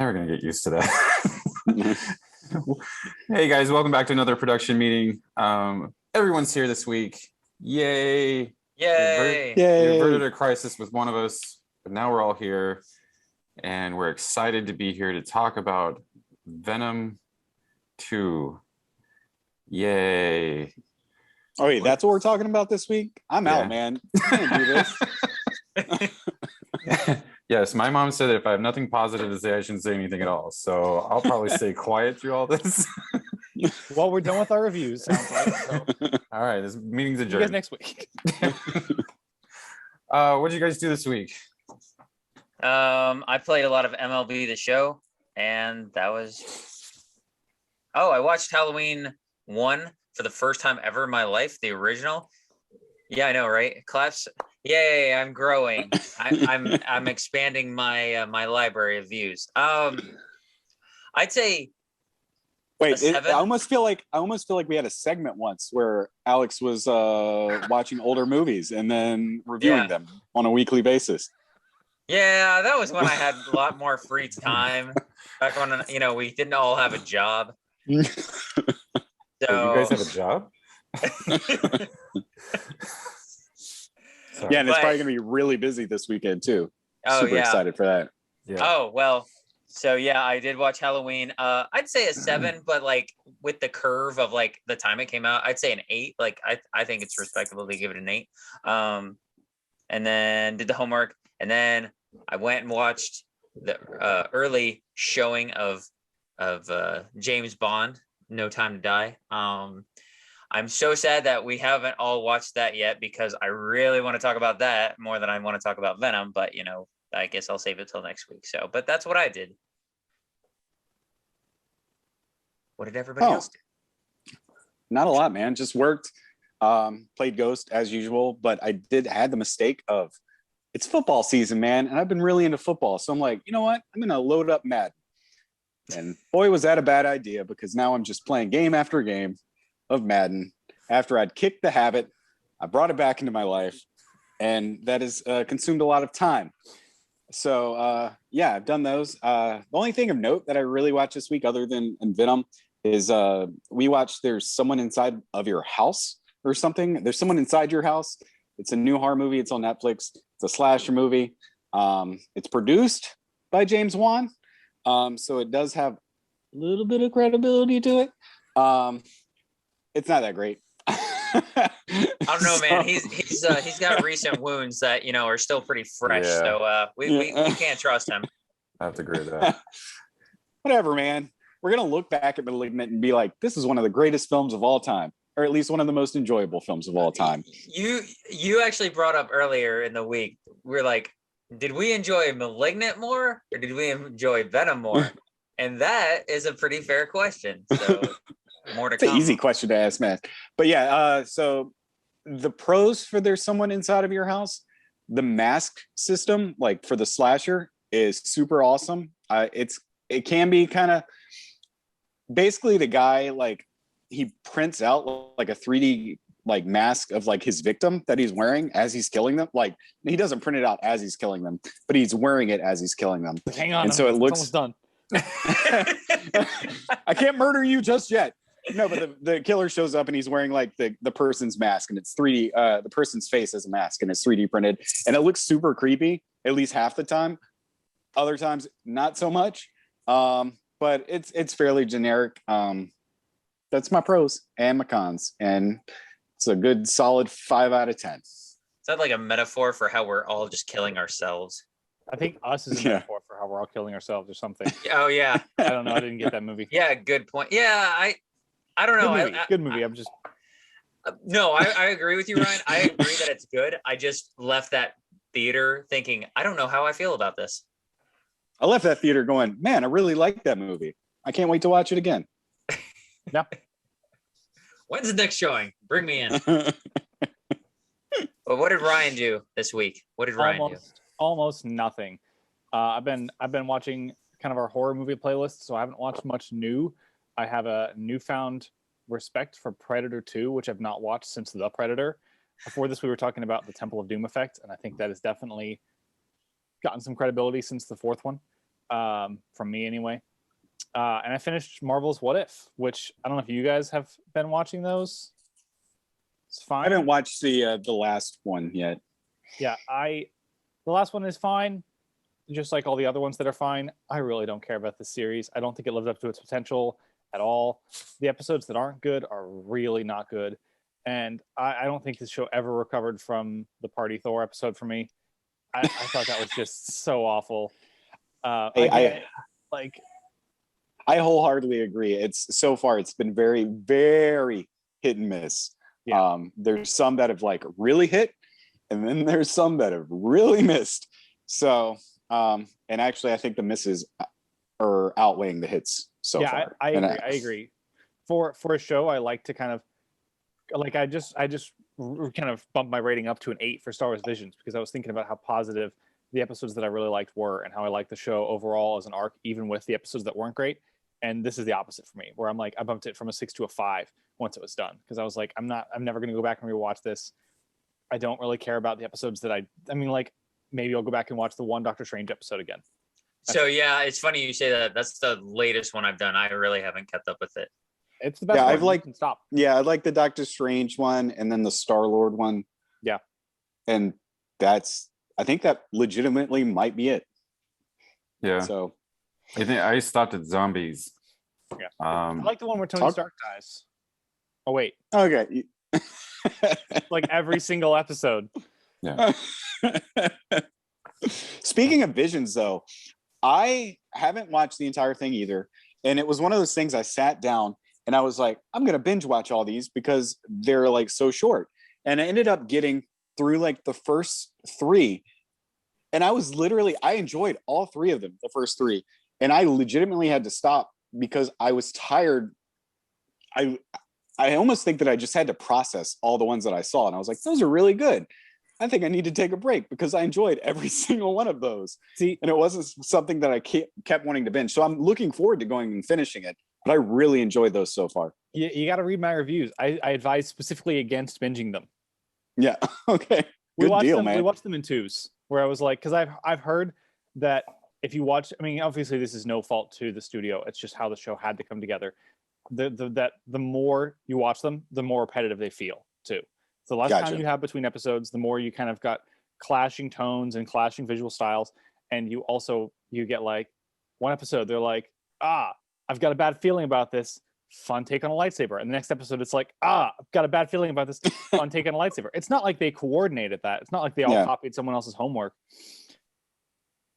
Never gonna get used to that. Hey guys, welcome back to another production meeting. Everyone's here this week. Yay! Yay! We averted a crisis with one of us, but now we're all here, and we're excited to be here to talk about Venom 2. Yay! Oh, wait, that's what we're talking about this week? I'm out, man. I can't do this. Yes, my mom said that if I have nothing positive to say, I shouldn't say anything at all. So I'll probably stay quiet through all this. Well, we're done with our reviews. Sounds like, so. All right, this meeting's See adjourned. you guys next week. What did you guys do this week? I played a lot of MLB The Show, and that was... Oh, I watched Halloween 1 for the first time ever in my life, the original. Yeah, I know, right? Claps. Yay, I'm growing. I'm expanding my my library of views. I'd say Wait, I almost feel like we had a segment once where Alex was watching older movies and then reviewing them on a weekly basis. Yeah, that was when I had a lot more free time. Back when we didn't all have a job. So you guys have a job? Yeah, and it's probably gonna be really busy this weekend too. Super excited for that. Yeah. Oh well, so yeah, I did watch Halloween. I'd say a 7, but like with the curve of like the time it came out, I'd say an 8. Like I think it's respectable to give it an 8. And then did the homework, and then I went and watched the early showing of James Bond, No Time to Die. I'm so sad that we haven't all watched that yet because I really want to talk about that more than I want to talk about Venom. But, I guess I'll save it till next week. So, but that's what I did. What did everybody else do? Not a lot, man. Just worked, played Ghost as usual. But I had the mistake of it's football season, man. And I've been really into football. So I'm like, you know what? I'm going to load up Madden. And boy, was that a bad idea because now I'm just playing game after game of Madden. After I'd kicked the habit, I brought it back into my life, and that has consumed a lot of time. So I've done those. The only thing of note that I really watched this week other than Venom is we watched There's Someone Inside of Your House or something. There's Someone Inside Your House. It's a new horror movie. It's on Netflix. It's a slasher movie. It's produced by James Wan. So it does have a little bit of credibility to it. It's not that great. I don't know, man. He's got recent wounds that are still pretty fresh. Yeah. So we can't trust him. I have to agree with that. Whatever, man. We're gonna look back at *Malignant* and be like, this is one of the greatest films of all time, or at least one of the most enjoyable films of all time. You actually brought up earlier in the week. We're like, did we enjoy *Malignant* more, or did we enjoy Venom more? And that is a pretty fair question. So. More to come. It's an easy question to ask, man. But yeah, so the pros for There's Someone Inside of Your House, the mask system, like for the slasher, is super awesome. It can be kind of basically the guy like he prints out like a 3D like mask of like his victim that he's wearing as he's killing them. Like he doesn't print it out as he's killing them, but he's wearing it as he's killing them. Hang on, and so it looks almost done. I can't murder you just yet. No, but the killer shows up and he's wearing like the person's mask, and it's 3D. The person's face is a mask and it's 3D printed, and it looks super creepy at least half the time. Other times, not so much. But it's fairly generic. That's my pros and my cons, and it's a good solid 5 out of 10. Is that like a metaphor for how we're all just killing ourselves? I think Us is a metaphor for how we're all killing ourselves or something. Oh yeah. I don't know. I didn't get that movie. Yeah, good point. Yeah, I don't know. Good movie. I'm just. No, I agree with you, Ryan. I agree that it's good. I just left that theater thinking, I don't know how I feel about this. I left that theater going, man, I really like that movie. I can't wait to watch it again. Yeah. When's the next showing? Bring me in. But what did Ryan do this week? What did Ryan do? Almost nothing. I've been watching kind of our horror movie playlist, so I haven't watched much new. I have a newfound respect for Predator 2, which I've not watched since The Predator. Before this, we were talking about the Temple of Doom effect, and I think that has definitely gotten some credibility since the fourth one. from me anyway. And I finished Marvel's What If, which I don't know if you guys have been watching those. It's fine. I haven't watched the last one yet. Yeah, the last one is fine, just like all the other ones that are fine. I really don't care about this series. I don't think it lived up to its potential at all. The episodes that aren't good are really not good. And I don't think this show ever recovered from the Party Thor episode for me. I thought that was just so awful. I wholeheartedly agree. It's so far it's been very, very hit and miss. Yeah. There's some that have like really hit, and then there's some that have really missed. So, and actually, I think the misses are outweighing the hits so far. I agree. I agree. For a show, I like to kind of like I just kind of bumped my rating up to an 8 for Star Wars Visions because I was thinking about how positive the episodes that I really liked were and how I liked the show overall as an arc, even with the episodes that weren't great. And this is the opposite for me, where I'm like, I bumped it from a 6 to a 5 once it was done. Because I was like, I'm never going to go back and rewatch this. I don't really care about the episodes that I mean, like, maybe I'll go back and watch the one Doctor Strange episode again. So yeah, it's funny you say that. That's the latest one I've done. I really haven't kept up with it. It's the best Yeah, one. I've liked. Stop. Yeah, I like the Doctor Strange one, and then the Star-Lord one. Yeah, and I think that legitimately might be it. Yeah. So I think I stopped at zombies. Yeah. I like the one where Tony Stark dies. Oh wait. Okay. Like every single episode. Yeah. Speaking of Visions, though, I haven't watched the entire thing either, and it was one of those things I sat down and I was like, I'm gonna binge watch all these because they're like so short, and I ended up getting through like the first 3, and I enjoyed all 3 of them, the first 3, and I legitimately had to stop because I was tired. I almost think that I just had to process all the ones that I saw, and I was like, those are really good. I think I need to take a break because I enjoyed every single one of those. See, and it wasn't something that I kept wanting to binge. So I'm looking forward to going and finishing it, but I really enjoyed those so far. you got to read my reviews. I advise specifically against binging them. Yeah. Okay. Good deal, man. We watched them in 2s, where I was like, because I've heard that if you watch, I mean, obviously this is no fault to the studio. It's just how the show had to come together. The more you watch them, the more repetitive they feel too. So the less time you have between episodes, the more you kind of got clashing tones and clashing visual styles. And you get like one episode, they're like, I've got a bad feeling about this. Fun take on a lightsaber. And the next episode, it's like, I've got a bad feeling about this. Fun take on a lightsaber. It's not like they coordinated that. It's not like they all copied someone else's homework.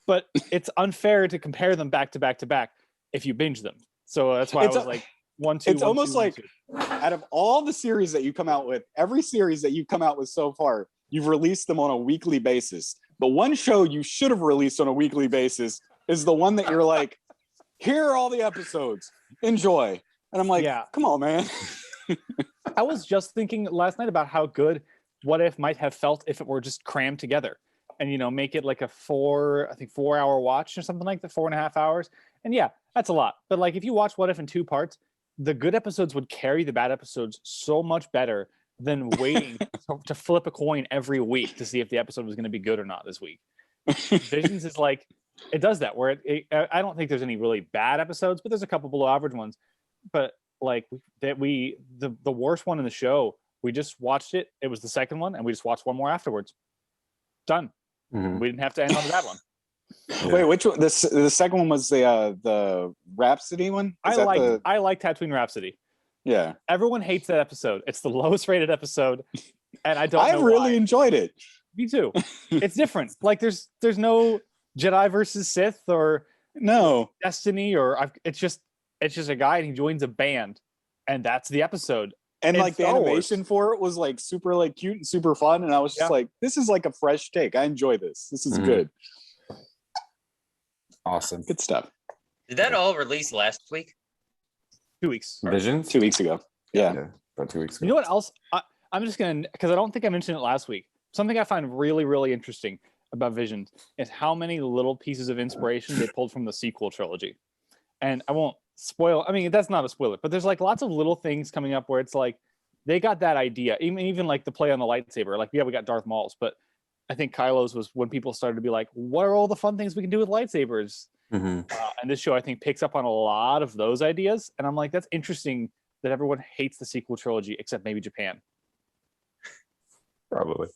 But it's unfair to compare them back to back to back if you binge them. So that's why I was like, 1, 2. It's almost like out of all the series that you come out with, every series that you've come out with so far, you've released them on a weekly basis. But one show you should have released on a weekly basis is the one that you're like, here are all the episodes. Enjoy. And I'm like, come on, man. I was just thinking last night about how good What If might have felt if it were just crammed together and, make it like a 4-hour watch or something like that, 4.5 hours. And yeah, that's a lot. But like if you watch What If in 2 parts, the good episodes would carry the bad episodes so much better than waiting to flip a coin every week to see if the episode was going to be good or not this week. Visions is like, it does that where I don't think there's any really bad episodes, but there's a couple below average ones. But like the worst one in the show, we just watched it. It was the second one, and we just watched one more afterwards. Done. Mm-hmm. We didn't have to end on the bad one. Yeah. Wait, which one? The second one was the Rhapsody one? I like Tatooine Rhapsody. Yeah. Everyone hates that episode. It's the lowest rated episode, and I really enjoyed it. Me too. It's different. Like there's no Jedi versus Sith or no Destiny it's just a guy and he joins a band, and that's the episode. And like the animation for it was like super like cute and super fun, and I was just like, this is like a fresh take. I enjoy this. This is good. Awesome. Good stuff. Did that all release last week? 2 weeks. Visions? 2 weeks ago. Yeah. About 2 weeks ago. You know what else? I'm just going to, because I don't think I mentioned it last week. Something I find really, really interesting about Visions is how many little pieces of inspiration they pulled from the sequel trilogy. And I won't spoil, I mean, that's not a spoiler, but there's like lots of little things coming up where it's like, they got that idea, even like the play on the lightsaber. Like, we got Darth Maul's, but I think Kylo's was when people started to be like, what are all the fun things we can do with lightsabers? Mhm. And this show, I think, picks up on a lot of those ideas. And I'm like, that's interesting that everyone hates the sequel trilogy except maybe Japan. Probably.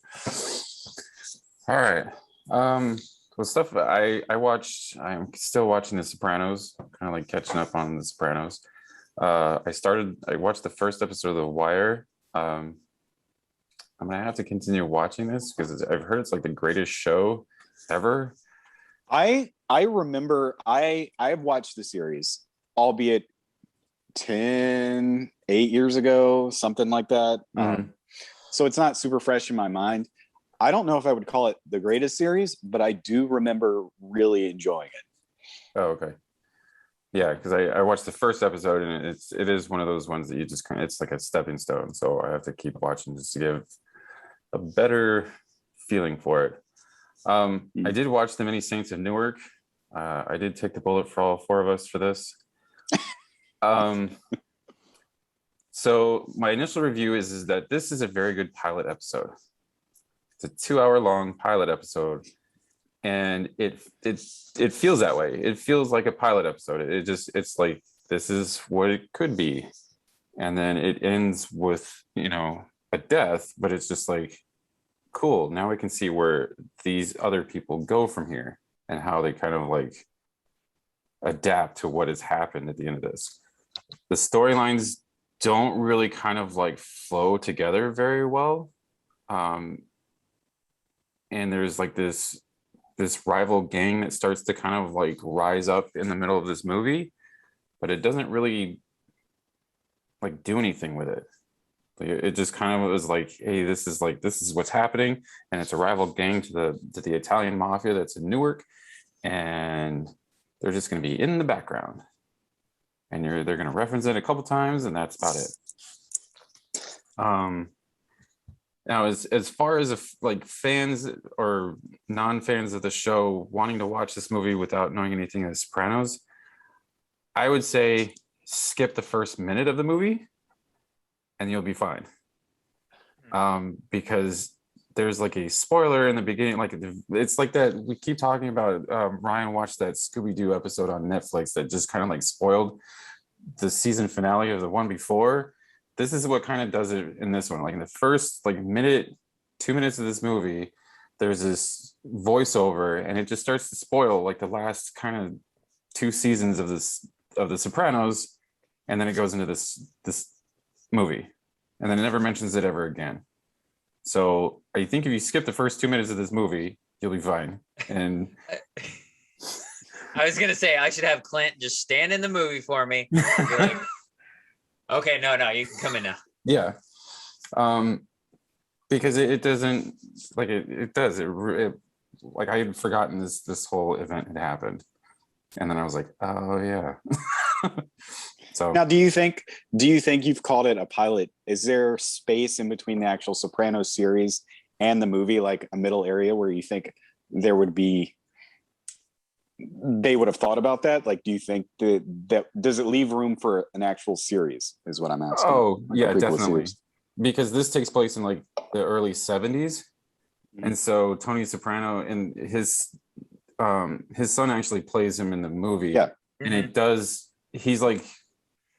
All right. Well, stuff I watched. I'm still watching The Sopranos. Kind of like catching up on The Sopranos. I watched the first episode of The Wire. I'm gonna have to continue watching this because I've heard it's like the greatest show ever. I remember I've watched the series, albeit 8 years ago, something like that. So it's not super fresh in my mind. I don't know if I would call it the greatest series, but I do remember really enjoying it. Oh, okay. Yeah, because I watched the first episode and it is one of those ones that you just kind of, it's like a stepping stone. So I have to keep watching just to give a better feeling for it. I did watch The Many Saints of Newark. I did take the bullet for all four of us for this. So my initial review is that this is a very good pilot episode. It's a 2-hour long pilot episode, and it feels that way. It feels like a pilot episode. It's like this is what it could be, and then it ends with a death, but it's just like cool. Now we can see where these other people go from here and how they kind of like adapt to what has happened at the end of this. The storylines don't really kind of like flow together very well. And there's like this rival gang that starts to kind of like rise up in the middle of this movie, but it doesn't really like do anything with it. It just kind of was like, hey, this is what's happening, and it's a rival gang to the Italian mafia that's in Newark, and they're just going to be in the background, and they're going to reference it a couple times, and that's about it. Now, as far as like fans or non-fans of the show wanting to watch this movie without knowing anything of The Sopranos, I would say skip the first minute of the movie and you'll be fine. Because there's like a spoiler in the beginning. Like it's like that. We keep talking about Ryan watched that Scooby-Doo episode on Netflix that just kind of like spoiled the season finale of the one before. This is what kind of does it in this one. Like in the first like 2 minutes of this movie, there's this voiceover and it just starts to spoil like the last kind of 2 seasons of The Sopranos, and then it goes into this movie, and then it never mentions it ever again. So I think if you skip the first 2 minutes of this movie, you'll be fine. And I was gonna say I should have Clint just stand in the movie for me. Like, okay, no, you can come in now. Yeah, because it doesn't like it does it like I had forgotten this whole event had happened, and then I was like, oh yeah. So now, do you think you've called it a pilot? Is there space in between the actual Sopranos series and the movie, like a middle area where you think they would have thought about that? Like, do you think that does it leave room for an actual series is what I'm asking? Oh, like yeah, definitely. Because this takes place in like the early 70s. And so Tony Soprano and his son actually plays him in the movie. Yeah. And it does, he's like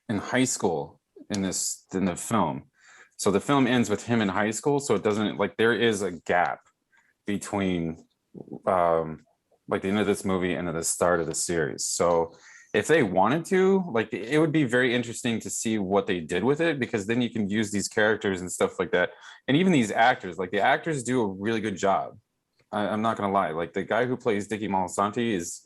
in high school in the film. So the film ends with him in high school. So it doesn't like there is a gap between like the end of this movie and the start of the series. So if they wanted to, like, it would be very interesting to see what they did with it, because then you can use these characters and stuff like that. And even these actors, like the actors do a really good job. I'm not gonna lie. Like the guy who plays Dickie Moltisanti is,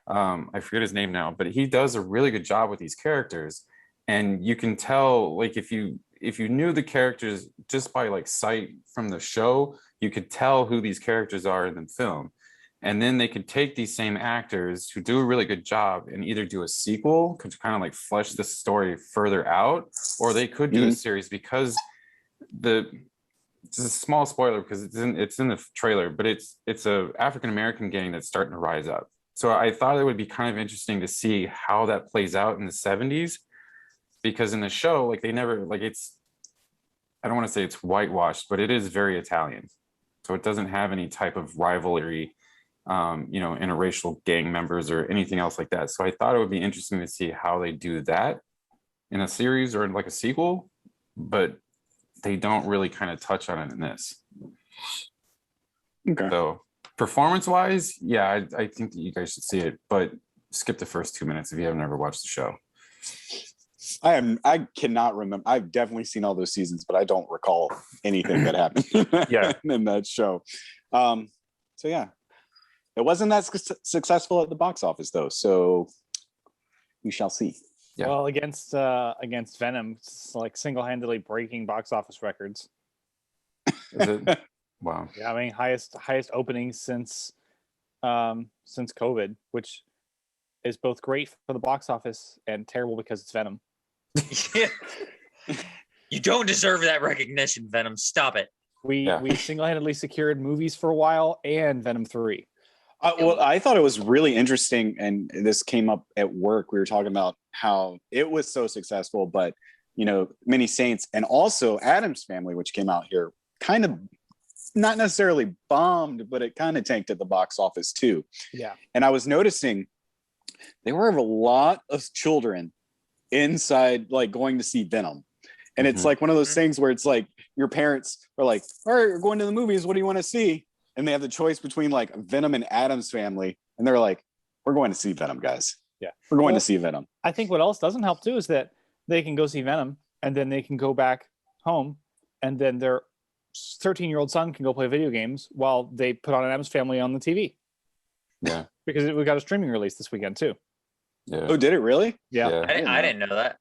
I forget his name now, but he does a really good job with these characters. And you can tell, like, if you knew the characters just by like sight from the show, you could tell who these characters are in the film. And then they could take these same actors who do a really good job and either do a sequel to kind of like flesh the story further out, or they could do a series, because it's a small spoiler because it's in the trailer, but it's a African-American gang that's starting to rise up. So I thought it would be kind of interesting to see how that plays out in the 70s, because in the show, like they never, like I don't want to say it's whitewashed, but it is very Italian. So it doesn't have any type of rivalry interracial gang members or anything else like that. So I thought it would be interesting to see how they do that in a series or like a sequel, but they don't really kind of touch on it in this. Okay. So performance-wise, yeah, I think that you guys should see it, but skip the first 2 minutes if you haven't ever watched the show. I cannot remember. I've definitely seen all those seasons, but I don't recall anything that happened Yeah. in that show. So yeah, it wasn't that successful at the box office though. So we shall see. Yeah. Well, against Venom, it's like single-handedly breaking box office records. Is it? Wow. Yeah, I mean highest openings since COVID, which is both great for the box office and terrible because it's Venom. You don't deserve that recognition, Venom. Stop it. We single-handedly secured movies for a while and Venom 3. Well, I thought it was really interesting, and this came up at work. We were talking about how it was so successful, but Many Saints and also Addams Family, which came out here, kind of not necessarily bombed, but it kind of tanked at the box office too. Yeah. And I was noticing there were a lot of children inside, like going to see Venom. And it's like one of those things where it's like your parents are like, all right, we're going to the movies. What do you want to see? And they have the choice between like Venom and Addams Family. And they're like, we're going to see Venom, guys. Yeah. We're going to see Venom. I think what else doesn't help too is that they can go see Venom and then they can go back home and then their 13-year-old son can go play video games while they put on an Addams Family on the TV. Yeah. Because we got a streaming release this weekend too. Yeah. Oh, did it really? Yeah. I didn't know that.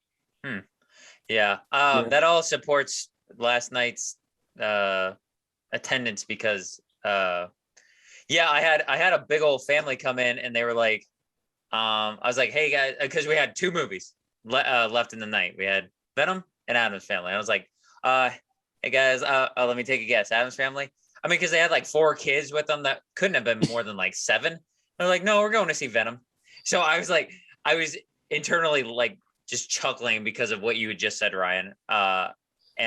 Yeah. That all supports last night's attendance because I had a big old family come in and they were like, I was like, hey guys, because we had two movies left in the night. We had Venom and Addams Family. I was like, hey guys, let me take a guess. Addams Family? I mean, because they had like 4 kids with them that couldn't have been more than like 7. They're like, no, we're going to see Venom. So I was internally like just chuckling because of what you had just said, Ryan. And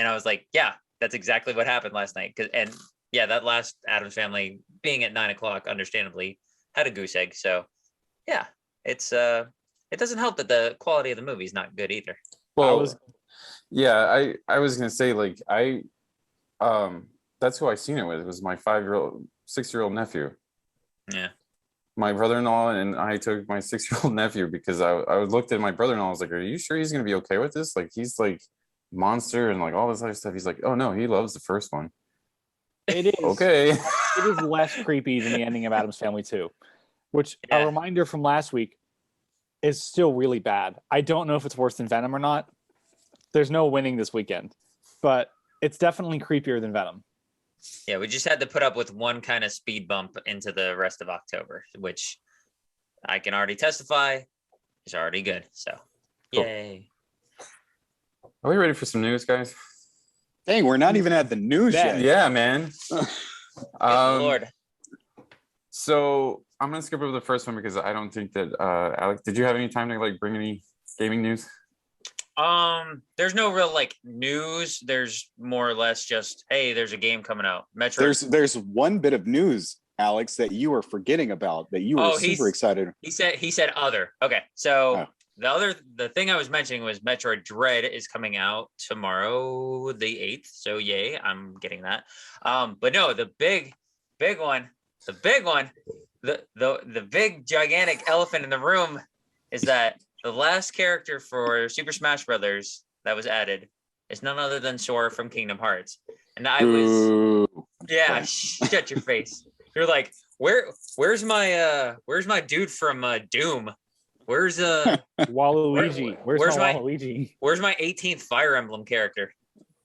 I was like, yeah, that's exactly what happened last night. That last Addams Family being at 9:00, understandably, had a goose egg. So yeah, it doesn't help that the quality of the movie is not good either. Well, I was gonna say like that's who I seen it with. It was my 6-year-old nephew. Yeah. My brother-in-law and I took my 6-year-old nephew because I looked at my brother-in-law. I was like, "Are you sure he's gonna be okay with this? Like, he's like monster and like all this other stuff." He's like, "Oh no, he loves the first one." It is Okay. It is less creepy than the ending of Addams Family 2, which a reminder from last week is still really bad. I don't know if it's worse than Venom or not. There's no winning this weekend, but it's definitely creepier than Venom. Yeah, we just had to put up with one kind of speed bump into the rest of October, which I can already testify is already good. So, Cool. Yay. Are we ready for some news, guys? Dang, we're not even at the news yet. Yeah, man. Good Lord. So I'm gonna skip over the first one because I don't think that Alex, did you have any time to like bring any gaming news? There's no real like news. There's more or less just, hey, there's a game coming out. Metro. There's one bit of news, Alex, that you were forgetting about that you were super excited. He said other. Okay, so the thing I was mentioning was Metroid Dread is coming out tomorrow, the 8th. So yay, I'm getting that. But no, the big one, the big gigantic elephant in the room is that the last character for Super Smash Brothers that was added is none other than Sora from Kingdom Hearts. And I was, shut your face. You're like, where's my dude from Doom? Where's Waluigi? Where's my Waluigi? Where's my 18th Fire Emblem character?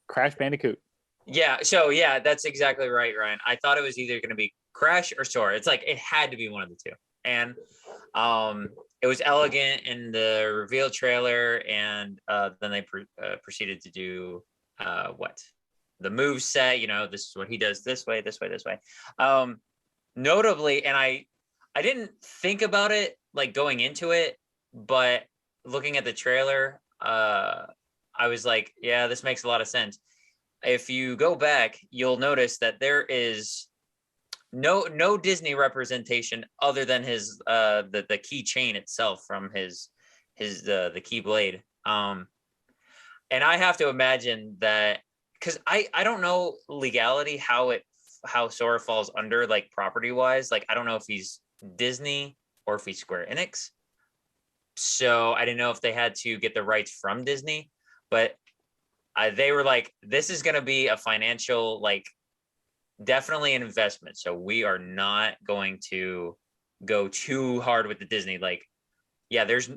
Crash Bandicoot. Yeah, so yeah, that's exactly right, Ryan. I thought it was either going to be Crash or Sora. It's like it had to be one of the two. And it was elegant in the reveal trailer, and then they proceeded to do the move set. This is what he does this way. Notably, and I didn't think about it like going into it, but looking at the trailer, I was like, yeah, this makes a lot of sense. If you go back, you'll notice that there is no Disney representation other than his the keychain itself from his the Keyblade. And I have to imagine that, because I don't know legality how Sora falls under, like, property wise. Like, I don't know if he's Disney or if he's Square Enix. So I didn't know if they had to get the rights from Disney, but they were like, this is going to be a financial, like, definitely an investment. So we are not going to go too hard with the Disney. Like, yeah, there's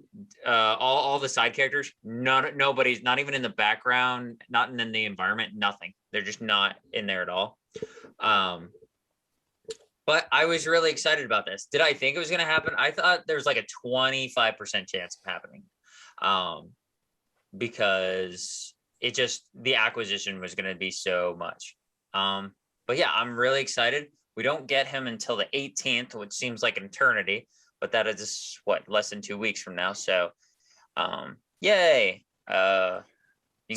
all the side characters. Nobody's not even in the background, not in the environment, nothing. They're just not in there at all. But I was really excited about this. Did I think it was going to happen? I thought there was like a 25% chance of happening, because the acquisition was going to be so much. But yeah, I'm really excited. We don't get him until the 18th, which seems like an eternity, but that is less than 2 weeks from now. So, yay. So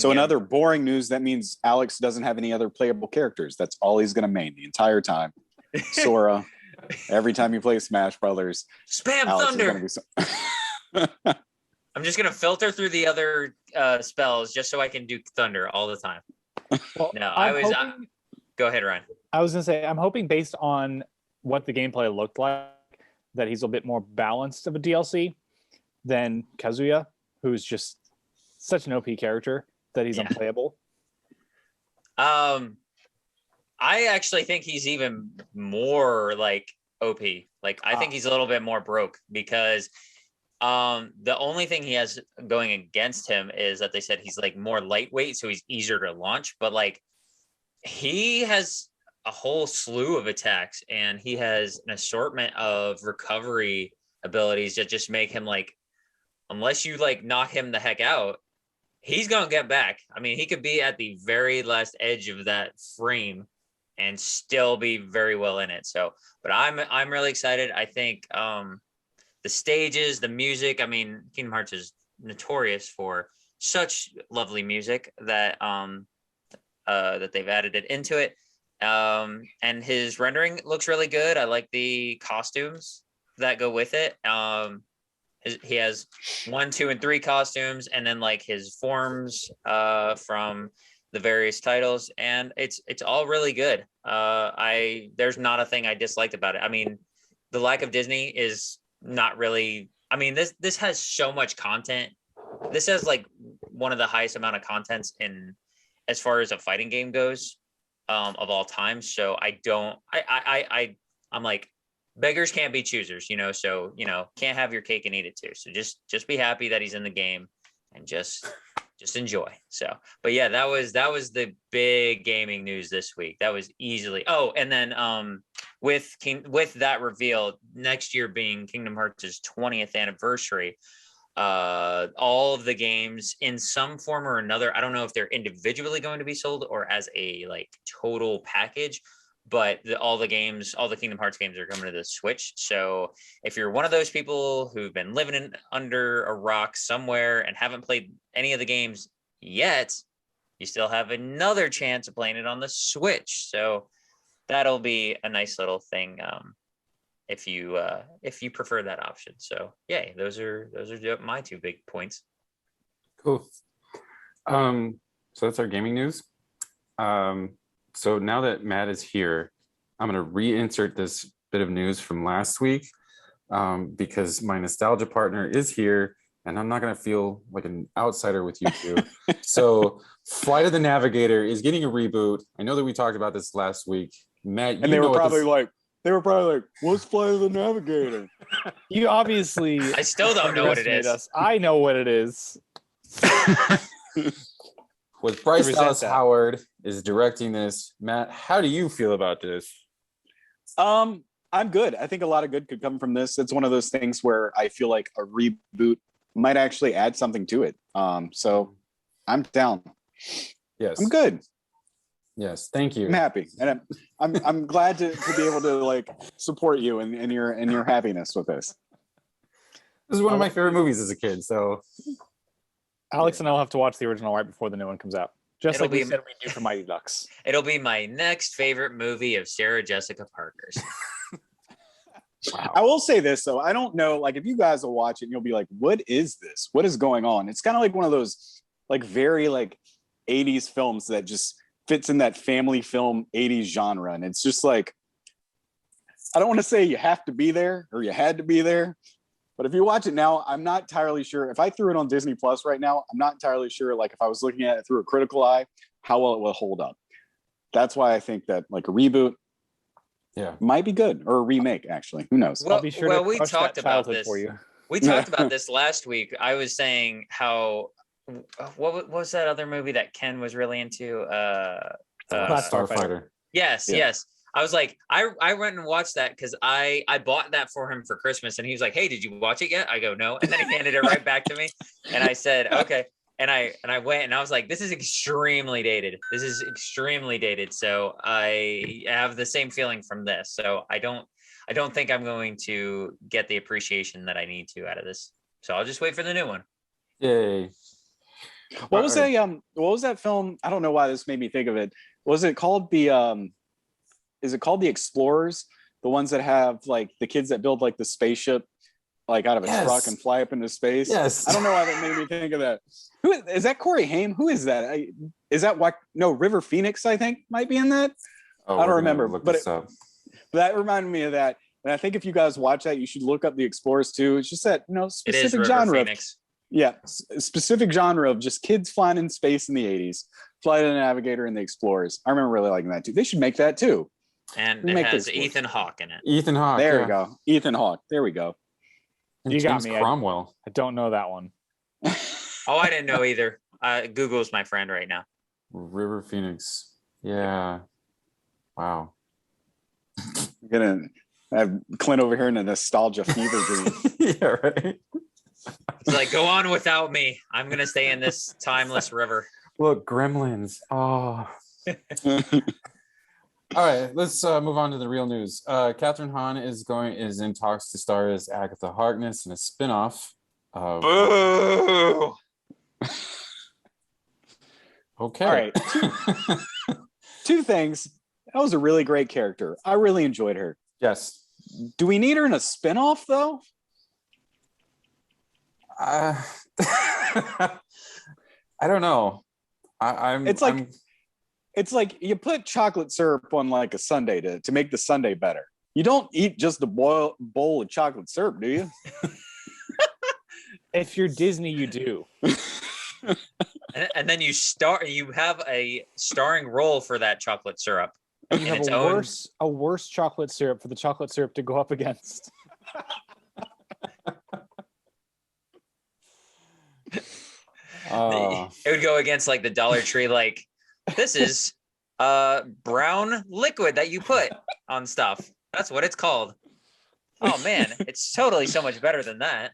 in other boring news, that means Alex doesn't have any other playable characters. That's all he's going to main the entire time. Sora. Every time you play Smash Brothers, spam Alex Thunder. I'm just going to filter through the other spells just so I can do Thunder all the time. Well, No, go ahead, Ryan. I was gonna say, I'm hoping, based on what the gameplay looked like, that he's a bit more balanced of a DLC than Kazuya, who's just such an OP character that he's unplayable. I actually think he's even more like OP. Like, I think he's a little bit more broke, because the only thing he has going against him is that they said he's like more lightweight, so he's easier to launch. But like, he has a whole slew of attacks, and he has an assortment of recovery abilities that just make him, like, unless you like knock him the heck out, he's gonna get back. I mean, he could be at the very last edge of that frame and still be very well in it. So, but I'm really excited. I think the stages, the music. I mean, Kingdom Hearts is notorious for such lovely music that that they've added it into it. And his rendering looks really good. I like the costumes that go with it. He has 1, 2, and 3 costumes, and then like his forms from the various titles, and it's all really good. There's not a thing I disliked about it. I mean, the lack of Disney is not really. I mean, this has so much content. This has like one of the highest amount of contents in, as far as a fighting game goes, of all time. So I'm like, beggars can't be choosers, so can't have your cake and eat it too. So just be happy that he's in the game and just enjoy. So, but yeah, that was the big gaming news this week. That was easily. Oh, and then with that reveal, next year being Kingdom Hearts' 20th anniversary, all of the games in some form or another, I don't know if they're individually going to be sold or as a like total package, but all the Kingdom Hearts games are coming to the Switch. So if you're one of those people who've been living under a rock somewhere and haven't played any of the games yet, you still have another chance of playing it on the Switch. So that'll be a nice little thing, if you prefer that option. So yay, those are my 2 big points. Cool. So that's our gaming news. So now that Matt is here, I'm going to reinsert this bit of news from last week, because my nostalgia partner is here, and I'm not going to feel like an outsider with you two. So Flight of the Navigator is getting a reboot. I know that we talked about this last week. Matt, and they were probably like, what's Flight of the Navigator? You obviously... I still don't know what it is. Us. I know what it is. With Bryce Dallas Howard is directing this. Matt, how do you feel about this? I'm good. I think a lot of good could come from this. It's one of those things where I feel like a reboot might actually add something to it. So I'm down. Yes. I'm good. Yes, thank you. I'm happy, and I'm glad to be able to like support you in your happiness with this. This is one of my favorite movies as a kid. So Alex and I'll have to watch the original right before the new one comes out. Just It'll like we be- said we do for Mighty Ducks. It'll be my next favorite movie of Sarah Jessica Parker's. I will say this though, I don't know, like if you guys will watch it, you'll be like, "What is this? What is going on?" It's kind of like one of those like very like 80s films that just fits in that family film 80s genre, and it's just like, I don't want to say you have to be there or you had to be there, but if you watch it now, I'm not entirely sure. If I threw it on Disney Plus right now, I'm not entirely sure, like if I was looking at it through a critical eye, how well it will hold up. That's why I think that like a reboot might be good, or a remake, actually. Who knows? I'll be sure to we crush talked that about childhood this for you. We talked about this last week. I was saying how what was that other movie that Ken was really into? Starfighter. Yes, Yeah. yes. I was like, I went and watched that because I bought that for him for Christmas, and he was like, "Hey, did you watch it yet?" I go, "No," and then he handed it right back to me, and I said, "Okay." And I went and I was like, "This is extremely dated. This is extremely dated." So I have the same feeling from this. So I don't think I'm going to get the appreciation that I need to out of this. So I'll just wait for the new one. Yay. What was that film? I don't know why this made me think of it. Was it called is it called The Explorers? The ones that have like the kids that build like the spaceship like out of a truck and fly up into space? Yes. I don't know why that made me think of that. Who is that? Corey Haim? Who is that? Is that what? No, River Phoenix, I think, might be in that. Oh, I don't remember, look but this up. that reminded me of that. And I think if you guys watch that, you should look up The Explorers too. It's just that, It is specific River genre. Phoenix. Specific genre of just kids flying in space in the 80s. Flight of the Navigator and The Explorers. I remember really liking that too. They should make that too. And Remake it The has Explorers. Ethan Hawke in it. Ethan Hawke. There we go. Ethan Hawke. There we go. And You got James me. Cromwell. I don't know that one. Oh, I didn't know either. Google's my friend right now. River Phoenix. Yeah. Wow. I'm gonna have Clint over here in a nostalgia fever dream. Yeah, right. It's like, go on without me. I'm gonna stay in this timeless river. Look, Gremlins. Oh. All right, let's move on to the real news. Catherine Hahn is in talks to star as Agatha Harkness in a spin-off. Boo! Okay. All right. Two things. That was a really great character. I really enjoyed her. Yes. Do we need her in a spin-off though? I don't know. It's like you put chocolate syrup on like a sundae to make the sundae better. You don't eat just a bowl of chocolate syrup, do you? If you're Disney, you do. And then you have a starring role for that chocolate syrup. And you in have its a own- worse chocolate syrup for the chocolate syrup to go up against. It would go against like the Dollar Tree, like, this is brown liquid that you put on stuff. That's what it's called. Oh man, it's totally so much better than that.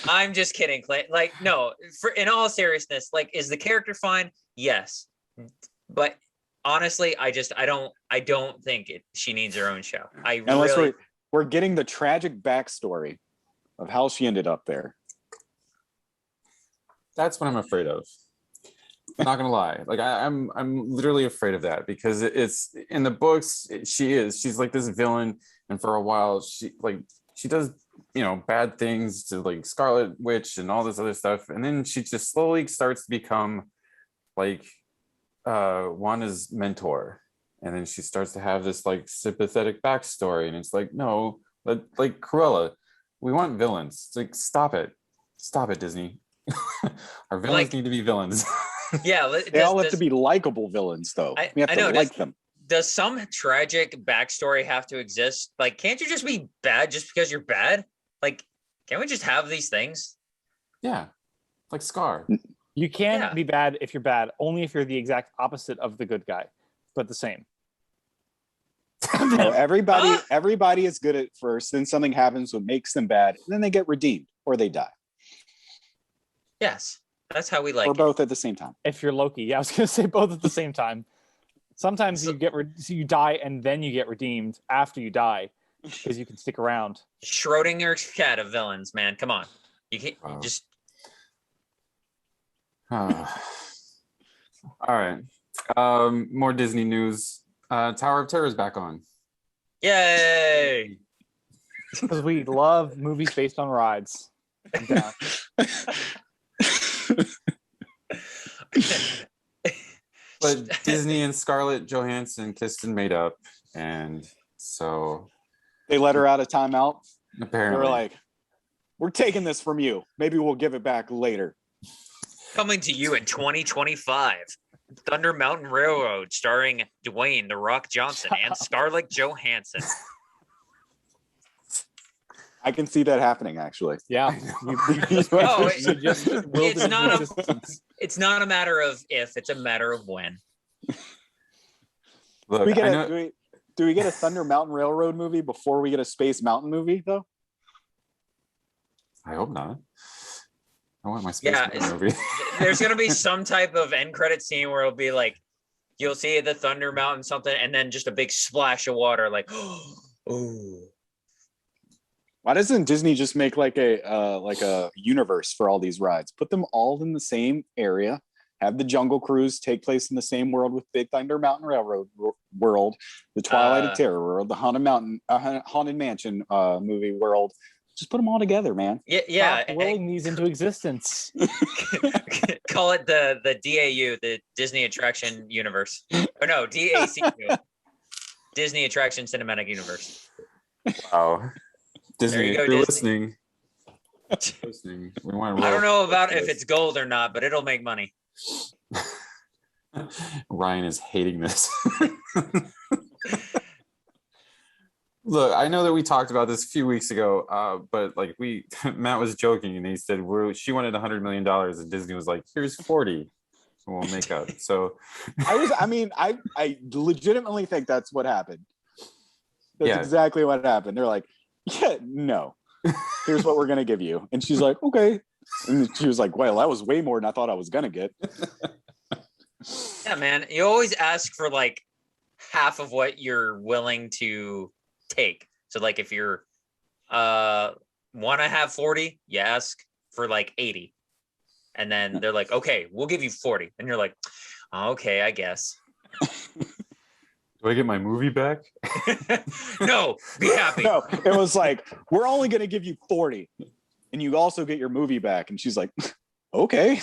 I'm just kidding, Clint. Like, no, in all seriousness, like, is the character fine? Yes. But honestly, I don't think she needs her own show. Unless we're getting the tragic backstory of how she ended up there. That's what I'm afraid of. I'm not gonna lie. Like I'm literally afraid of that because it's in the books. She's like this villain, and for a while she does bad things to like Scarlet Witch and all this other stuff, and then she just slowly starts to become like Wanda's mentor, and then she starts to have this like sympathetic backstory, and it's like, no, like Cruella, we want villains. It's like, stop it, Disney. Our villains need to be villains. Yeah, they all have to be likable villains, though. We have to like them. Does some tragic backstory have to exist? Like, can't you just be bad just because you're bad? Like, can't we just have these things? Yeah, like Scar. You can be bad if you're bad, only if you're the exact opposite of the good guy, but the same. No, everybody is good at first, then something happens what makes them bad, and then they get redeemed or they die. Yes, that's how we like or it. both at the same time. If you're Loki, yeah, I was gonna say both at the same time. Sometimes you die and then you get redeemed after you die because you can stick around. Schrodinger's cat of villains, man. Come on, you can't just. All right. More Disney news. Tower of Terror is back on. Yay! Because we love movies based on rides. I'm down. But Disney and Scarlett Johansson kissed and made up, and so They let her out of timeout. They apparently were like, "We're taking this from you. Maybe we'll give it back later." Coming to you in 2025, Thunder Mountain Railroad, starring Dwayne "The Rock" Johnson and Scarlett Johansson. I can see that happening, actually. Yeah. Oh, you just willed it into existence. It's not a matter of if; it's a matter of when. look. We get I a, know, do we get a Thunder Mountain Railroad movie before we get a Space Mountain movie, though? I hope not. I want my Space Yeah, Mountain movie. There's gonna be some type of end credit scene where it'll be like, you'll see the Thunder Mountain something, and then just a big splash of water, like, oh. Why doesn't Disney just make like a universe for all these rides? Put them all in the same area. Have the Jungle Cruise take place in the same world with Big Thunder Mountain Railroad world, the Twilight of Terror world, the Haunted Mansion movie world. Just put them all together, man. Yeah. Stop willing these into existence. Call it the DAU, the Disney Attraction Universe. Or no, DACU, Disney Attraction Cinematic Universe. Wow. Disney, you go, if you're Disney. listening, we want to I don't know about if it's gold or not, but it'll make money. Ryan is hating this. Look, I know that we talked about this a few weeks ago, but like Matt was joking and he said she wanted $100 million and Disney was like, here's 40 and we'll make up. So I legitimately think that's what happened. That's Yeah. exactly what happened. They're like, yeah, no, here's what we're going to give you. And she's like, okay. And she was like, well, that was way more than I thought I was going to get. Yeah, man. You always ask for like half of what you're willing to take. So like if you're want to have 40, you ask for like 80. And then they're like, okay, we'll give you 40. And you're like, okay, I guess. do I get my movie back? No, be happy. No, it was like, we're only going to give you 40 and you also get your movie back. And she's like, okay.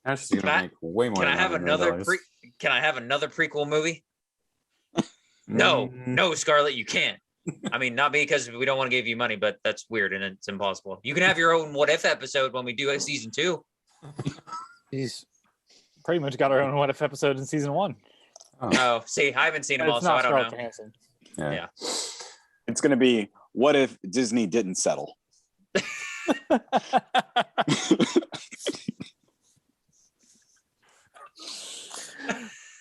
Now she's gonna make way more. Can I have than $100 million. Can I have another prequel movie? No, Scarlett, you can't. I mean, not because we don't want to give you money, but that's weird and it's impossible. You can have your own What If episode when we do a season 2. He's pretty much got our own What If episode in season 1. Oh, see, I haven't seen them all, It's so I not don't Scarlett know. Johansson. Yeah. It's going to be, what if Disney didn't settle?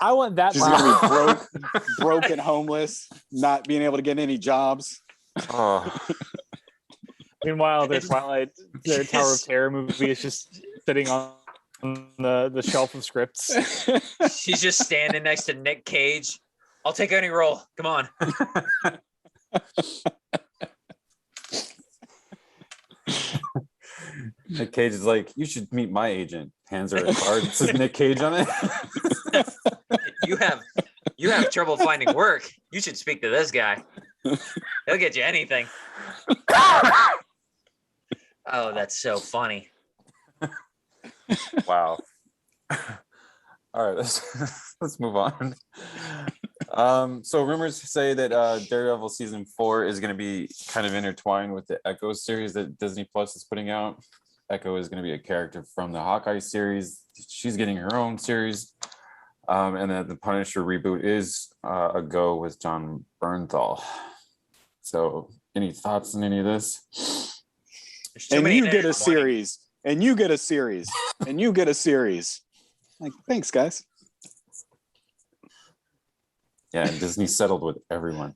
I want that. She's going to be broke and homeless, not being able to get any jobs. Oh, Meanwhile, their Tower of Terror movie is just sitting on the shelf of scripts. She's just standing next to Nick Cage. I'll take any role. Come on. Nick Cage is like, you should meet my agent. Hands her a card. It says Nick Cage on it. You have trouble finding work. You should speak to this guy. He'll get you anything. Oh, that's so funny. Wow. All right, let's move on. So rumors say that Daredevil season 4 is going to be kind of intertwined with the Echo series that Disney Plus is putting out. Echo is going to be a character from the Hawkeye series. She's getting her own series. And then the Punisher reboot is a go with John Bernthal. So any thoughts on any of this? And you get a series. And you get a series. And you get a series. Like, thanks, guys. Yeah, Disney settled with everyone.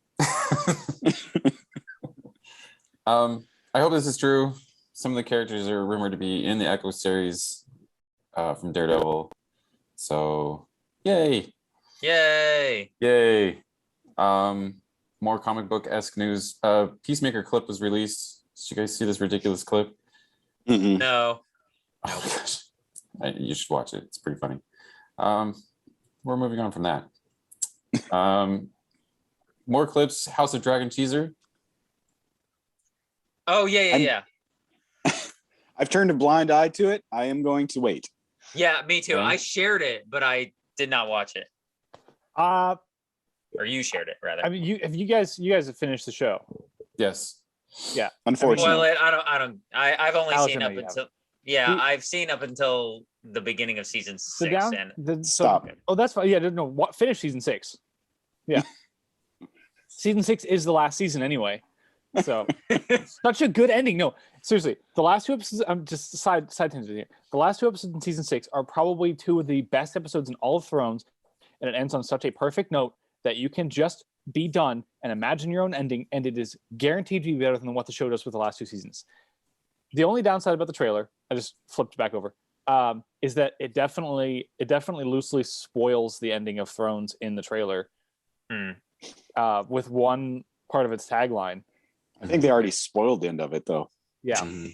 I hope this is true. Some of the characters are rumored to be in the Echo series from Daredevil. So, yay. More comic book-esque news. Peacemaker clip was released. Did you guys see this ridiculous clip? Mm-mm. No. Oh my gosh. You should watch it. It's pretty funny. We're moving on from that. More clips. House of Dragon teaser. Oh yeah. I've turned a blind eye to it. I am going to wait. Yeah, me too. Okay. I shared it, but I did not watch it. Or you shared it rather. I mean, you guys have finished the show. Yes. Yeah. Unfortunately. Well, I've only Allison, seen no, up you until haven't. I've seen up until the beginning of season 6. Stop. Oh, that's fine. Yeah, no. What? Finish season 6. Yeah. Season 6 is the last season anyway. So such a good ending. No, seriously, the last 2 episodes. I'm just side tangent here. The last 2 episodes in season 6 are probably 2 of the best episodes in all of Thrones, and it ends on such a perfect note that you can just be done and imagine your own ending, and it is guaranteed to be better than what the show does with the last 2 seasons. The only downside about the trailer, I just flipped back over, is that it definitely loosely spoils the ending of Thrones in the trailer, with one part of its tagline. I think they already spoiled the end of it, though. Yeah. Mhm.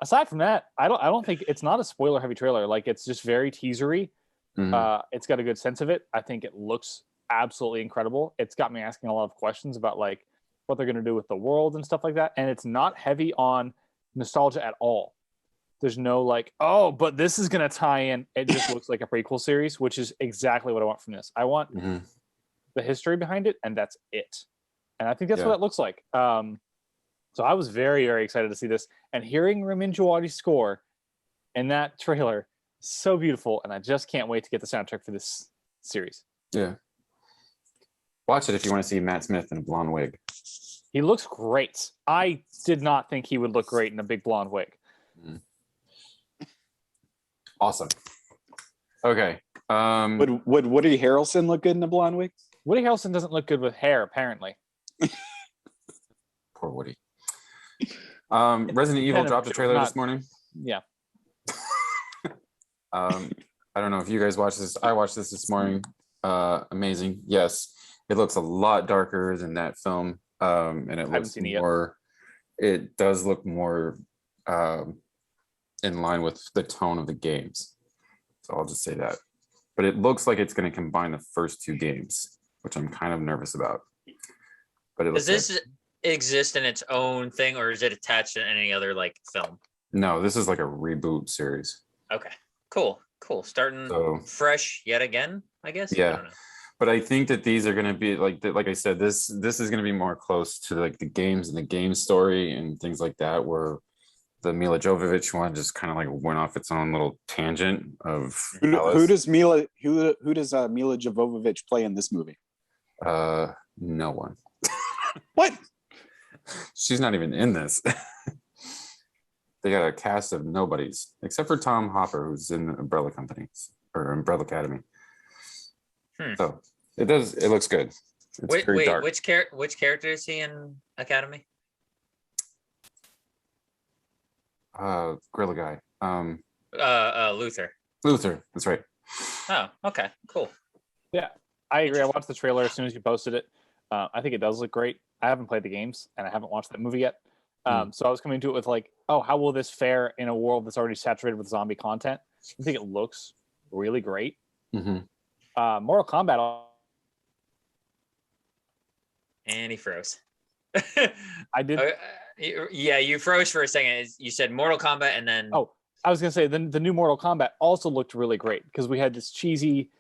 Aside from that, I don't think it's not a spoiler heavy trailer. Like, it's just very teasery. Mhm. It's got a good sense of it. I think it looks absolutely incredible. It's got me asking a lot of questions about like what they're going to do with the world and stuff like that. And it's not heavy on nostalgia at all. There's no like, oh, but this is going to tie in. It just looks like a prequel series, which is exactly what I want from this. I want Mhm. the history behind it, and that's it. And I think that's Yeah. what it looks like. So I was very, very excited to see this, and hearing Ramin Djawadi's score in that trailer, so beautiful. And I just can't wait to get the soundtrack for this series. Yeah. Watch it if you want to see Matt Smith in a blonde wig. He looks great. I did not think he would look great in a big blonde wig. Awesome. Okay. Would Woody Harrelson look good in a blonde wig? Woody Harrelson doesn't look good with hair, apparently. Poor Woody. Resident Evil Venom dropped a too, trailer not- this morning. Yeah. I don't know if you guys watched this. I watched this morning. Amazing. Yes, it looks a lot darker than that film, and it looks seen it yet. more. It does look more in line with the tone of the games. So I'll just say that. But it looks like it's going to combine the first 2 games, which I'm kind of nervous about. But it Does looks this exist in its own thing, or is it attached to any other like film? no, this is like a reboot series. Okay, cool. Starting So fresh yet again, I guess. Yeah. I don't know. but I think that these are going to be like I said, this is going to be more close to like the games and the game story and things like that, where the Mila Jovovich one just kind of like went off its own little tangent of Who does Mila Jovovich play in this movie? no one. What? She's not even in this. They got a cast of nobodies except for Tom Hopper, who's in Umbrella Companies or Umbrella Academy. So it looks good. It's very dark. Which character is he in Academy? Gorilla guy. Luther. Luther, that's right. Oh, okay, cool. Yeah, I agree. I watched the trailer as soon as you posted it. I think it does look great. I haven't played the games, and I haven't watched that movie yet. So I was coming to it with like, oh, how will this fare in a world that's already saturated with zombie content? I think it looks really great. Mm-hmm. Mortal Kombat. And he froze. I did. Yeah, you froze for a second. You said Mortal Kombat, and then Oh, I was gonna say the new Mortal Kombat also looked really great because we had this cheesy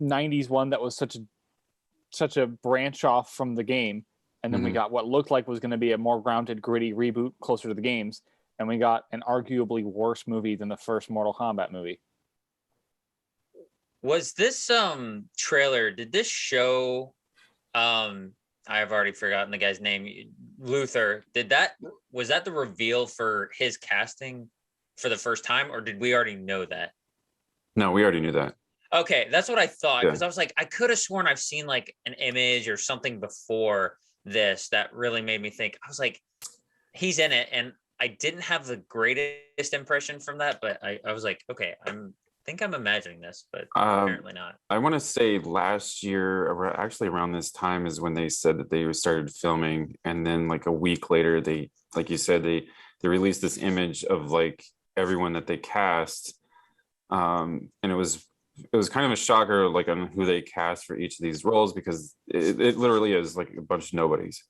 '90s one that was such a branch off from the game, and then we got what looked like was going to be a more grounded, gritty reboot closer to the games, and we got an arguably worse movie than the first Mortal Kombat movie. Was this trailer? Did this show? I've already forgotten the guy's name. Luther. Was that the reveal for his casting for the first time, or did we already know that? No, we already knew that. Okay, that's what I thought, because Yeah. I was like, I could have sworn I've seen like an image or something before this that really made me think. I was like, he's in it, and I didn't have the greatest impression from that, but I was like, okay, think I'm imagining this, but apparently not. I want to say last year, actually around this time, is when they said that they started filming, and then like a week later, they, like you said, they released this image of like everyone that they cast, and it was kind of a shocker, like on who they cast for each of these roles, because it literally is like a bunch of nobodies.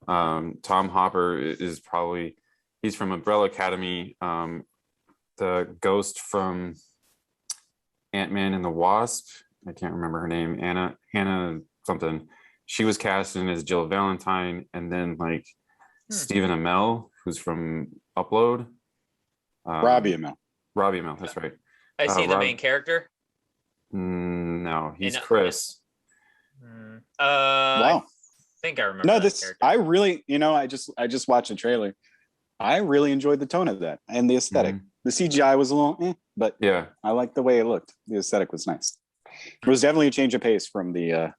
Tom Hopper is probably, he's from Umbrella Academy. The ghost from Ant-Man and the Wasp, I can't remember her name, Hannah something. She was cast in as Jill Valentine, and then like Stephen Amell, who's from Upload. Robbie Amell, that's right. I see the main character. No, he's And, Chris. Wow. I think I remember. No, that character. I really, I just watched the trailer. I really enjoyed the tone of that and the aesthetic. The CGI was a little, but Yeah, I liked the way it looked. The aesthetic was nice. It was definitely a change of pace from the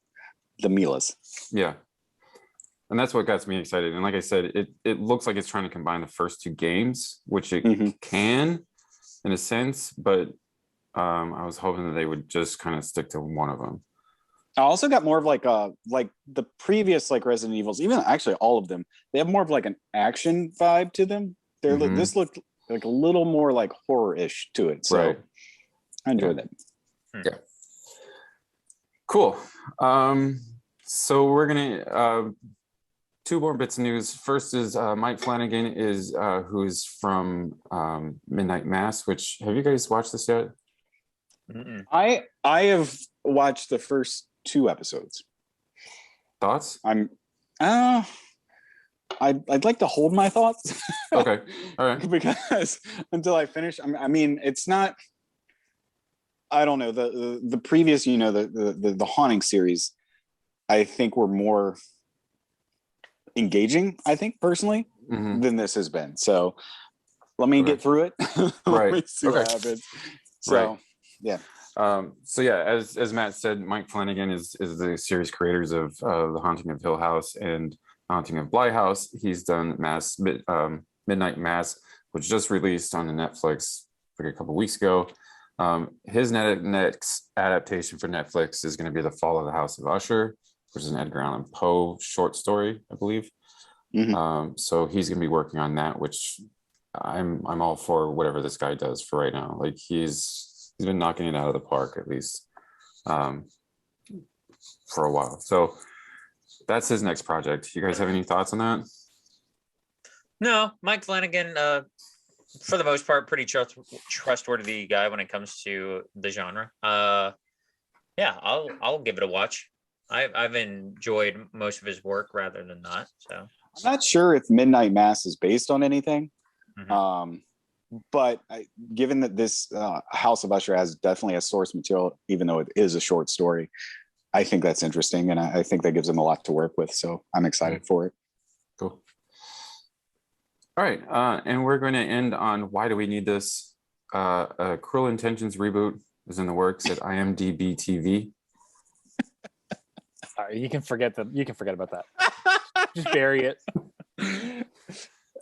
Milas. yeah. And that's what got me excited. And like I said, it looks like it's trying to combine the first two games, which it can in a sense, but I was hoping that they would just kind of stick to one of them. I also got more of like the previous like Resident Evils, even actually all of them, they have more of like an action vibe to them. This looked like a little more like horror-ish to it. So Right. I enjoyed that. Yeah. Cool. So we're gonna two more bits of news. First is Mike Flanagan is who's from Midnight Mass, which, have you guys watched this yet? Mm-mm. I have watched the first 2 episodes. Thoughts? I'd like to hold my thoughts. Okay. All right. Because until I finish, I mean, it's not. I don't know, the previous, the Haunting series, I think were more engaging, I think personally, than this has been. So let me get through it. Let me see what happens. So yeah. So yeah, as Matt said, Mike Flanagan is the series creators of The Haunting of Hill House and Haunting of Bly House. He's done Midnight Mass, which just released on the Netflix like a couple weeks ago. His next adaptation for Netflix is going to be The Fall of the House of Usher, which is an Edgar Allan Poe short story, I believe. So he's going to be working on that, which I'm all for whatever this guy does for right now. Like he's been knocking it out of the park, at least for a while. So that's his next project. You guys have any thoughts on that? No, Mike Flanagan, for the most part, pretty trustworthy guy when it comes to the genre. Yeah, I'll give it a watch. I've enjoyed most of his work rather than not. So I'm not sure if Midnight Mass is based on anything, but given that this House of Usher has definitely a source material, even though it is a short story, I think that's interesting, and I think that gives him a lot to work with. So I'm excited for it. Cool. All right, and we're going to end on why do we need this? A Cruel Intentions reboot is in the works at IMDb TV. All right, you can forget about that. Just bury it.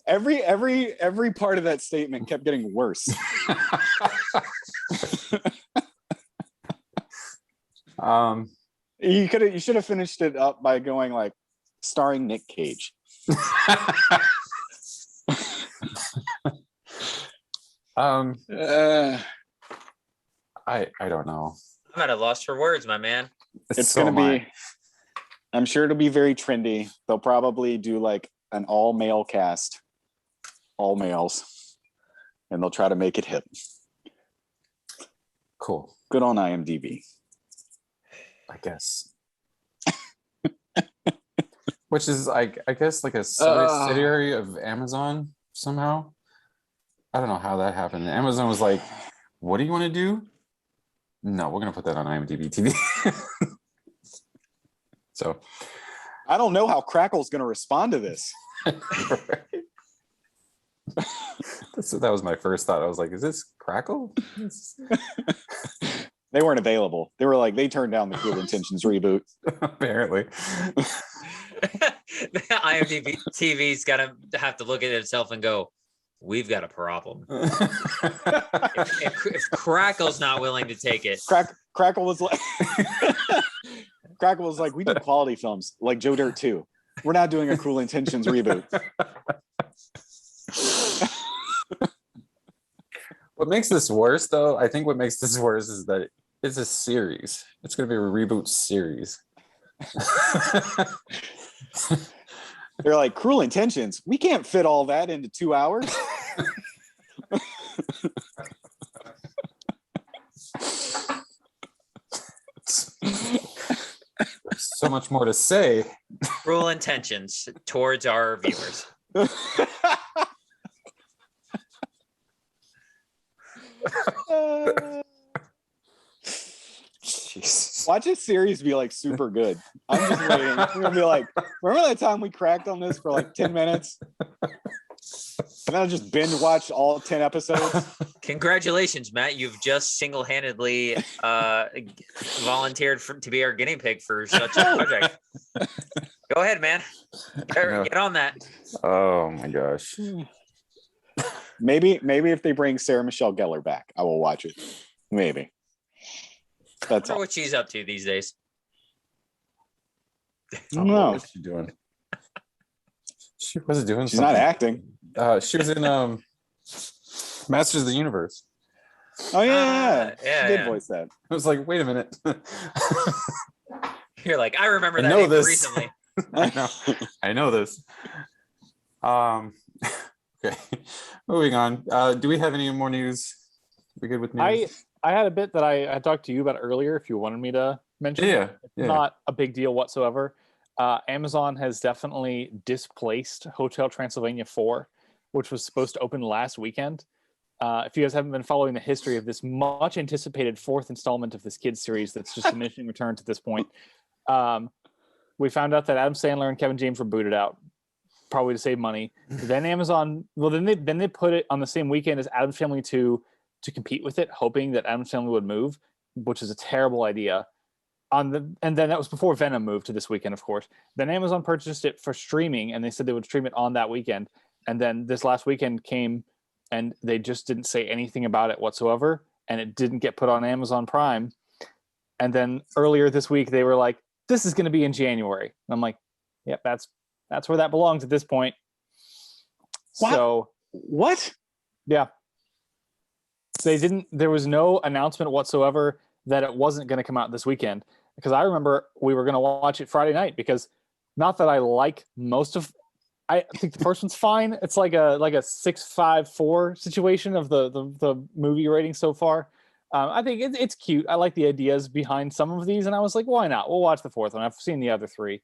Every part of that statement kept getting worse. You should have finished it up by going like starring Nick Cage. I don't know. I'm at a loss for words, my man. It's so gonna be. I'm sure it'll be very trendy. They'll probably do like an all male cast, all males, and they'll try to make it hip. Cool. Good on IMDb, I guess. Which is like, I guess, like a subsidiary of Amazon somehow. I don't know how that happened. Amazon was like, "What do you want to do?" No, we're gonna put that on IMDb TV. So, I don't know how Crackle's gonna respond to this. That was my first thought. I was like, "Is this Crackle?" They weren't available. They were like, they turned down the Cruel Intentions reboot. Apparently. IMDb TV's gotta have to look at itself and go, we've got a problem. if Crackle's not willing to take it. Crackle was like Crackle was like, we do quality films like Joe Dirt 2. We're not doing a Cruel Intentions reboot. What makes this worse, though, I think what makes this worse is that it's a series. It's going to be a reboot series. They're like, Cruel Intentions. We can't fit all that into 2 hours. So much more to say. Cruel intentions towards our viewers. Jesus. Watch this series be like super good. I'm just waiting. We're gonna be like, remember that time we cracked on this for like 10 minutes? And then I just binge watched all 10 episodes. Congratulations, Matt. You've just single-handedly volunteered to be our guinea pig for such a project. Go ahead, man. Get on that. Oh my gosh. Maybe if they bring Sarah Michelle Gellar back, I will watch it. Maybe. I That's wonder all. what she's up to these days. No. What is she doing? She was doing She's something. not acting. She was in Masters of the Universe. Oh yeah. Yeah, She did yeah. voice that. I was like, wait a minute. You're like, I remember I that know name this. recently. I know this. Okay. Moving on. Do we have any more news? We good with news? I had a bit that I talked to you about earlier. If you wanted me to mention, Yeah. Yeah. not a big deal whatsoever. Amazon has definitely displaced Hotel Transylvania 4, which was supposed to open last weekend. If you guys haven't been following the history of this much anticipated fourth installment of this kids series that's just diminishing return to this point, we found out that Adam Sandler and Kevin James were booted out, probably to save money. Then Amazon, then they put it on the same weekend as Addams Family 2 to compete with it, hoping that Addams Family would move, which is a terrible idea. And then that was before Venom moved to this weekend, of course. Then Amazon purchased it for streaming, and they said they would stream it on that weekend. And then this last weekend came, and they just didn't say anything about it whatsoever, and it didn't get put on Amazon Prime. And then earlier this week, they were like, "This is going to be in January." And I'm like, "Yep, that's where that belongs at this point." What? So What? yeah, they didn't. There was no announcement whatsoever that it wasn't going to come out this weekend, because I remember we were going to watch it Friday night, because not that I like most of, I think the first one's fine. It's like a 6.54 situation of the movie rating so far. I think it's cute. I like the ideas behind some of these, and I was like, why not? We'll watch the fourth one. I've seen the other three.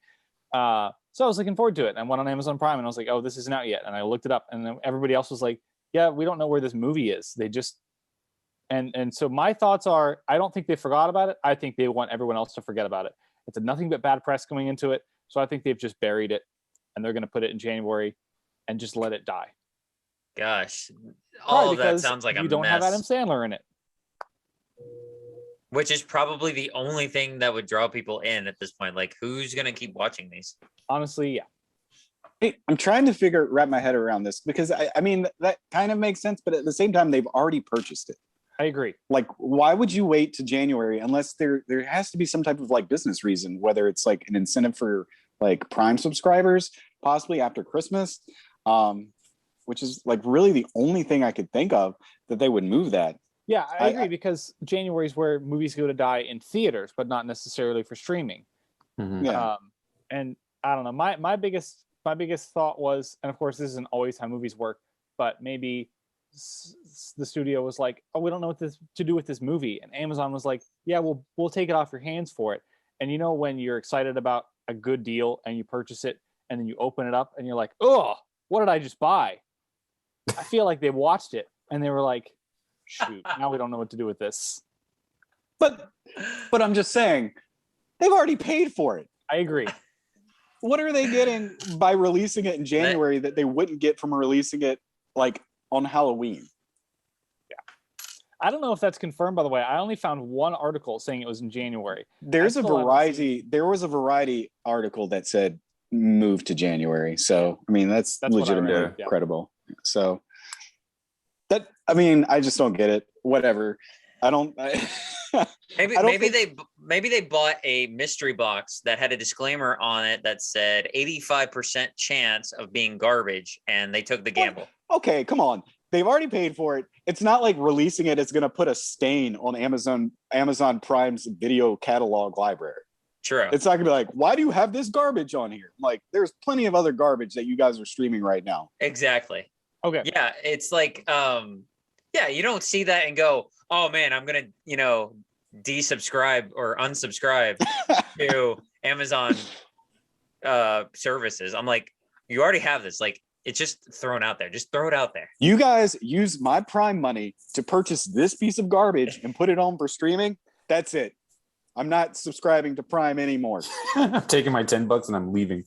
So I was looking forward to it. I went on Amazon Prime and I was like, oh, this isn't out yet. And I looked it up, and then everybody else was like, yeah, we don't know where this movie is. They just, and so my thoughts are, I don't think they forgot about it. I think they want everyone else to forget about it. It's nothing but bad press coming into it. So I think they've just buried it, and they're going to put it in January and just let it die. Gosh, Probably all of that because sounds like a you don't have Adam mess. Sandler in it. Which is probably the only thing that would draw people in at this point. Like, who's gonna keep watching these? Honestly, yeah. Hey, I'm trying to wrap my head around this, because I mean, that kind of makes sense, but at the same time, they've already purchased it. I agree. Like, why would you wait to January unless there has to be some type of like business reason, whether it's like an incentive for like Prime subscribers, possibly after Christmas, which is like really the only thing I could think of that they would move that. Yeah, I agree, because January is where movies go to die in theaters, but not necessarily for streaming. Mhm. Yeah. And I don't know. My biggest thought was, and of course this isn't always how movies work, but maybe the studio was like, oh, we don't know what to do with this movie, and Amazon was like, yeah, we'll take it off your hands for it. And you know, when you're excited about a good deal and you purchase it, and then you open it up and you're like, oh, what did I just buy? I feel like they watched it and they were like, shoot, now we don't know what to do with this. But I'm just saying, they've already paid for it. I agree. What are they getting by releasing it in January that they wouldn't get from releasing it like on Halloween? I don't know if that's confirmed, by the way. I only found one article saying it was in January. There was a Variety article that said move to January. So I mean, that's what I legitimately read, yeah. credible. So that, I mean, I just don't get it. Whatever. Maybe they bought a mystery box that had a disclaimer on it that said 85% chance of being garbage, and they took the gamble. Okay, come on. they've already paid for it. It's not like releasing it is going to put a stain on Amazon Prime's video catalog library. True. It's not going to be like, why do you have this garbage on here? Like, there's plenty of other garbage that you guys are streaming right now. Exactly. Okay. Yeah, it's like, yeah, you don't see that and go, oh man, I'm gonna, desubscribe or unsubscribe to Amazon services. I'm like, you already have this. Like, it's just thrown out there. Just throw it out there. You guys use my Prime money to purchase this piece of garbage and put it on for streaming. That's it. I'm not subscribing to Prime anymore. I'm taking my $10 and I'm leaving.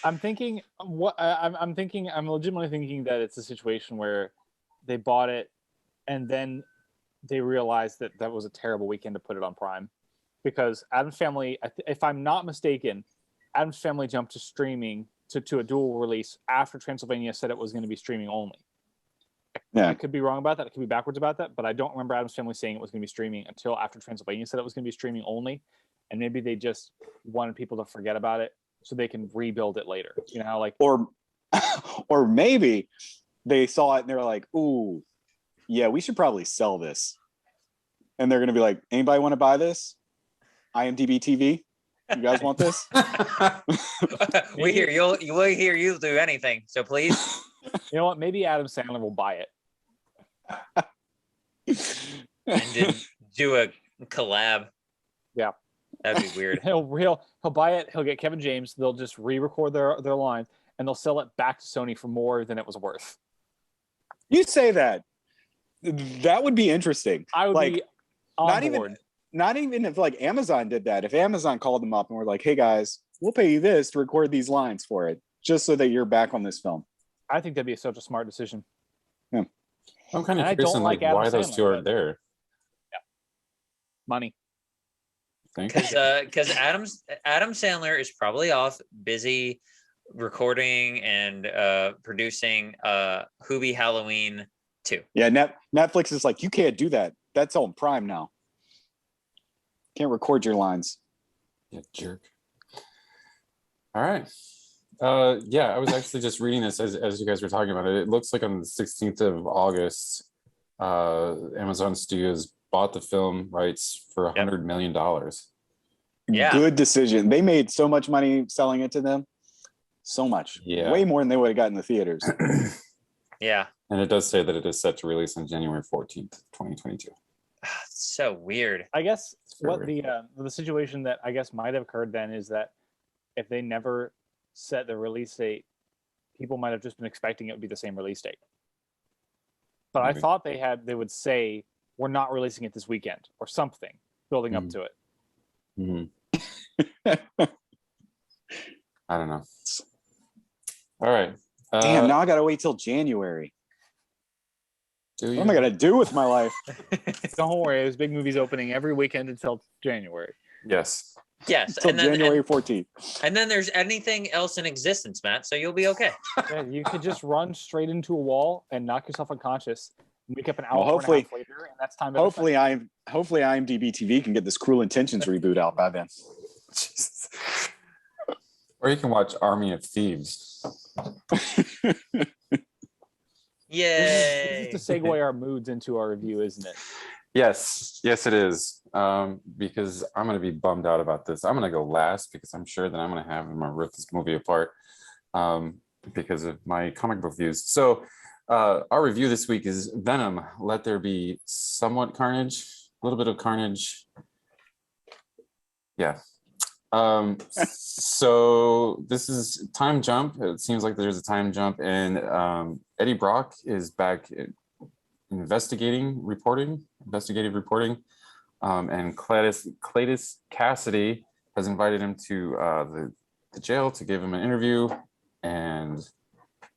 I'm legitimately thinking that it's a situation where they bought it and then they realized that that was a terrible weekend to put it on Prime, because Addams Family, if I'm not mistaken, Addams Family jumped to streaming to a dual release after Transylvania said it was going to be streaming only. Yeah. I could be wrong about that. I could be backwards about that, but I don't remember Addams Family saying it was going to be streaming until after Transylvania said it was going to be streaming only. And maybe they just wanted people to forget about it so they can rebuild it later. You know, like, or maybe they saw it and they're like, ooh, yeah, we should probably sell this. And they're going to be like, anybody want to buy this? IMDb TV? You guys want this? we hear you'll do anything. So please. You know what? Maybe Adam Sandler will buy it. And do a collab. Yeah. That'd be weird. He'll buy it. He'll get Kevin James. They'll just re-record their line, and they'll sell it back to Sony for more than it was worth. You say that. That would be interesting. I would be on board. Not even if like Amazon did that. If Amazon called them up and were like, "Hey guys, we'll pay you this to record these lines for it, just so that you're back on this film." I think that'd be such a smart decision. Yeah. I'm kind of And curious on like Adam why those Sandler, two are but- there. Yeah. Money. Think? Because Adam Sandler is probably off busy recording and producing Hubie Halloween 2. Yeah, Netflix is like, you can't do that. That's on Prime now. Can't record your lines. Yeah, jerk. All right. Yeah, I was actually just reading this as you guys were talking about it. It looks like on the 16th of August, Amazon Studios bought the film rights for $100 million. Yeah. Good decision. They made so much money selling it to them. So much. Yeah. Way more than they would have gotten in the theaters. Yeah. And it does say that it is set to release on January 14th, 2022. So weird. I guess very what the situation that I guess might have occurred then is that if they never set the release date, people might have just been expecting it would be the same release date. But Maybe. I thought they would say we're not releasing it this weekend or something, building up to it. Mm-hmm. I don't know. All right. Damn, now I gotta wait till January. Do you? What am I gonna do with my life? Don't worry, there's big movies opening every weekend until January. Yes. Yes. Till January 14th. And then there's anything else in existence, Matt. So you'll be okay. Yeah, you could just run straight into a wall and knock yourself unconscious. Wake up an hour Well, and a hopefully- half later, and that's time. Hopefully IMDb TV can get this Cruel Intentions reboot out by then. Jesus. Or you can watch Army of Thieves. Yay. This is to segue our moods into our review, isn't it? Yes, it is. Because I'm going to be bummed out about this. I'm going to go last because I'm sure that I'm going to have him rip this movie apart because of my comic book views. So our review this week is Venom, Let There Be Somewhat Carnage, a little bit of carnage. Yeah. So this is time jump. It seems like there's a time jump, and Eddie Brock is back investigative reporting, and Cletus Cassidy has invited him to the jail to give him an interview, and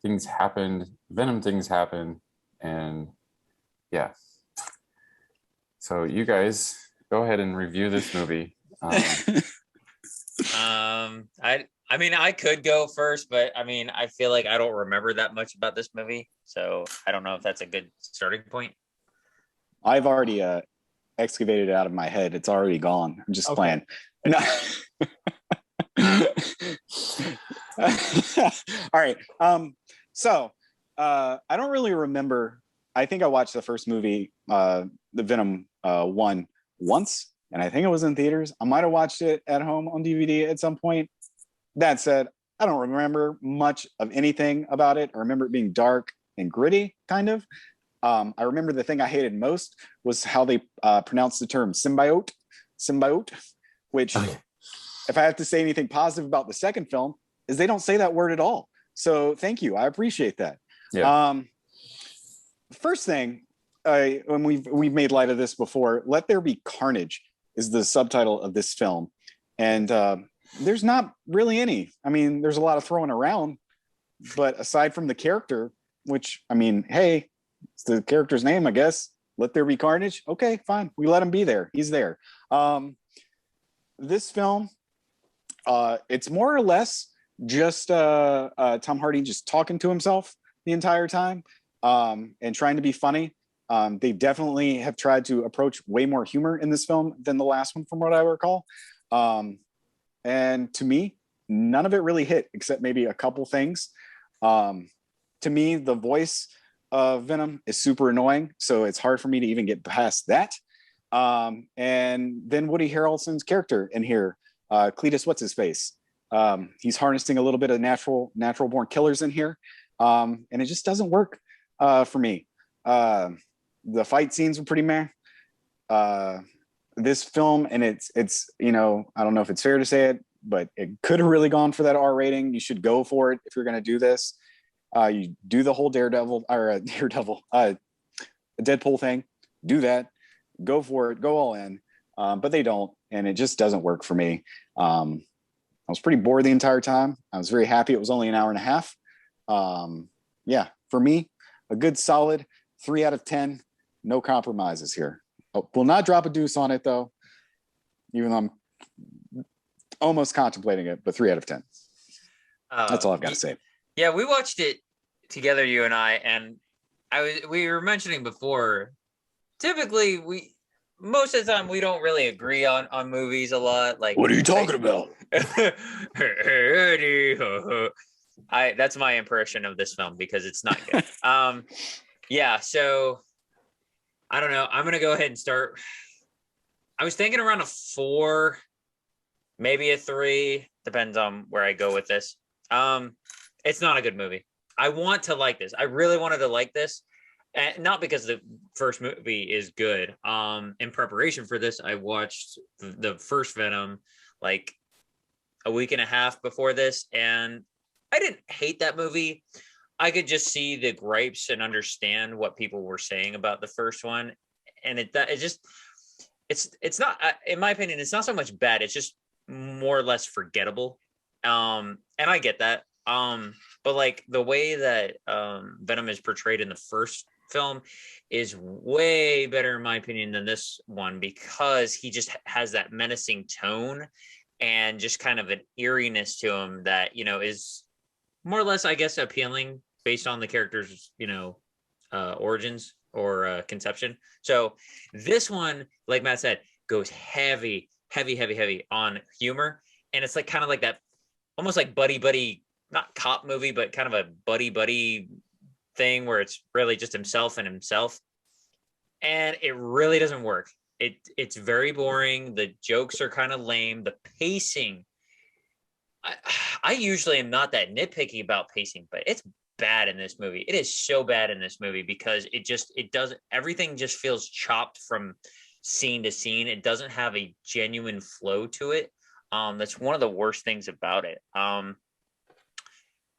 Venom things happen, and yeah. So you guys go ahead and review this movie. I mean, I could go first, but I mean, I feel like I don't remember that much about this movie, so I don't know if that's a good starting point. I've already excavated it out of my head. It's already gone. I'm just playing. No. All right. So I don't really remember. I think I watched the first movie, the Venom one, once, and I think it was in theaters. I might have watched it at home on DVD at some point. That said, I don't remember much of anything about it. I remember it being dark and gritty, kind of. I remember the thing I hated most was how they pronounced the term symbiote, which, if I have to say anything positive about the second film, is they don't say that word at all. So thank you. I appreciate that. Yeah. First thing, when we've made light of this before, Let There Be Carnage is the subtitle of this film. And there's not really any. I mean, there's a lot of throwing around, but aside from the character, which, I mean, hey, it's the character's name, I guess. Let There Be Carnage. Okay, fine. We let him be there. He's there. This film, it's more or less just Tom Hardy just talking to himself the entire time and trying to be funny. They definitely have tried to approach way more humor in this film than the last one, from what I recall. And to me, none of it really hit, except maybe a couple things. To me, the voice of Venom is super annoying, so it's hard for me to even get past that. And then Woody Harrelson's character in here, Cletus, what's his face? He's harnessing a little bit of natural born killers in here, and it just doesn't work for me. The fight scenes were pretty meh. This film, and it's I don't know if it's fair to say it, but it could have really gone for that R rating. You should go for it if you're going to do this. You do the whole Daredevil Deadpool thing. Do that. Go for it. Go all in. But they don't, and it just doesn't work for me. I was pretty bored the entire time. I was very happy it was only an hour and a half. Yeah, for me, a good solid 3 out of 10. No compromises here. Will not drop a deuce on it, though, even though I'm almost contemplating it, but 3 out of 10. That's all I've got to say. Yeah, we watched it together, you and I, and we were mentioning before, typically most of the time we don't really agree on movies a lot. Like, what are you talking about? That's my impression of this film because it's not good. Yeah, so I don't know. I'm gonna go ahead and start. I was thinking around a 4, maybe a 3, depends on where I go with this. It's not a good movie. I want to like this. I really wanted to like this. And not because the first movie is good. In preparation for this, I watched the first Venom like a week and a half before this, and I didn't hate that movie. I could just see the gripes and understand what people were saying about the first one, and it's not, in my opinion, it's not so much bad. It's just more or less forgettable. And I get that. But like the way that Venom is portrayed in the first film is way better in my opinion than this one, because he just has that menacing tone and just kind of an eeriness to him that is more or less, I guess, appealing based on the character's origins or conception. So this one, like Matt said, goes heavy on humor, and it's like kind of like that, almost like buddy, not cop movie, but kind of a buddy thing where it's really just himself, and it really doesn't work. It's very boring. The jokes are kind of lame. The pacing, I usually am not that nitpicky about pacing, but it's bad in this movie. It is so bad in this movie because everything just feels chopped from scene to scene. It doesn't have a genuine flow to it. That's one of the worst things about it.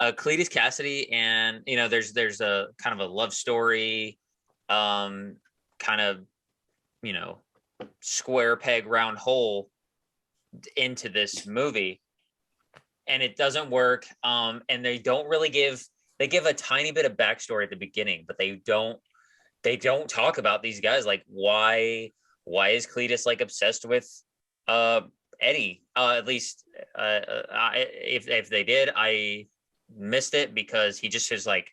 Cletus Cassidy, and there's a kind of a love story, kind of square peg round hole into this movie, and it doesn't work. And they don't really give a tiny bit of backstory at the beginning, but they don't talk about these guys. Like, why is Cletus like obsessed with Eddie? At least if they did, I missed it, because he just is like,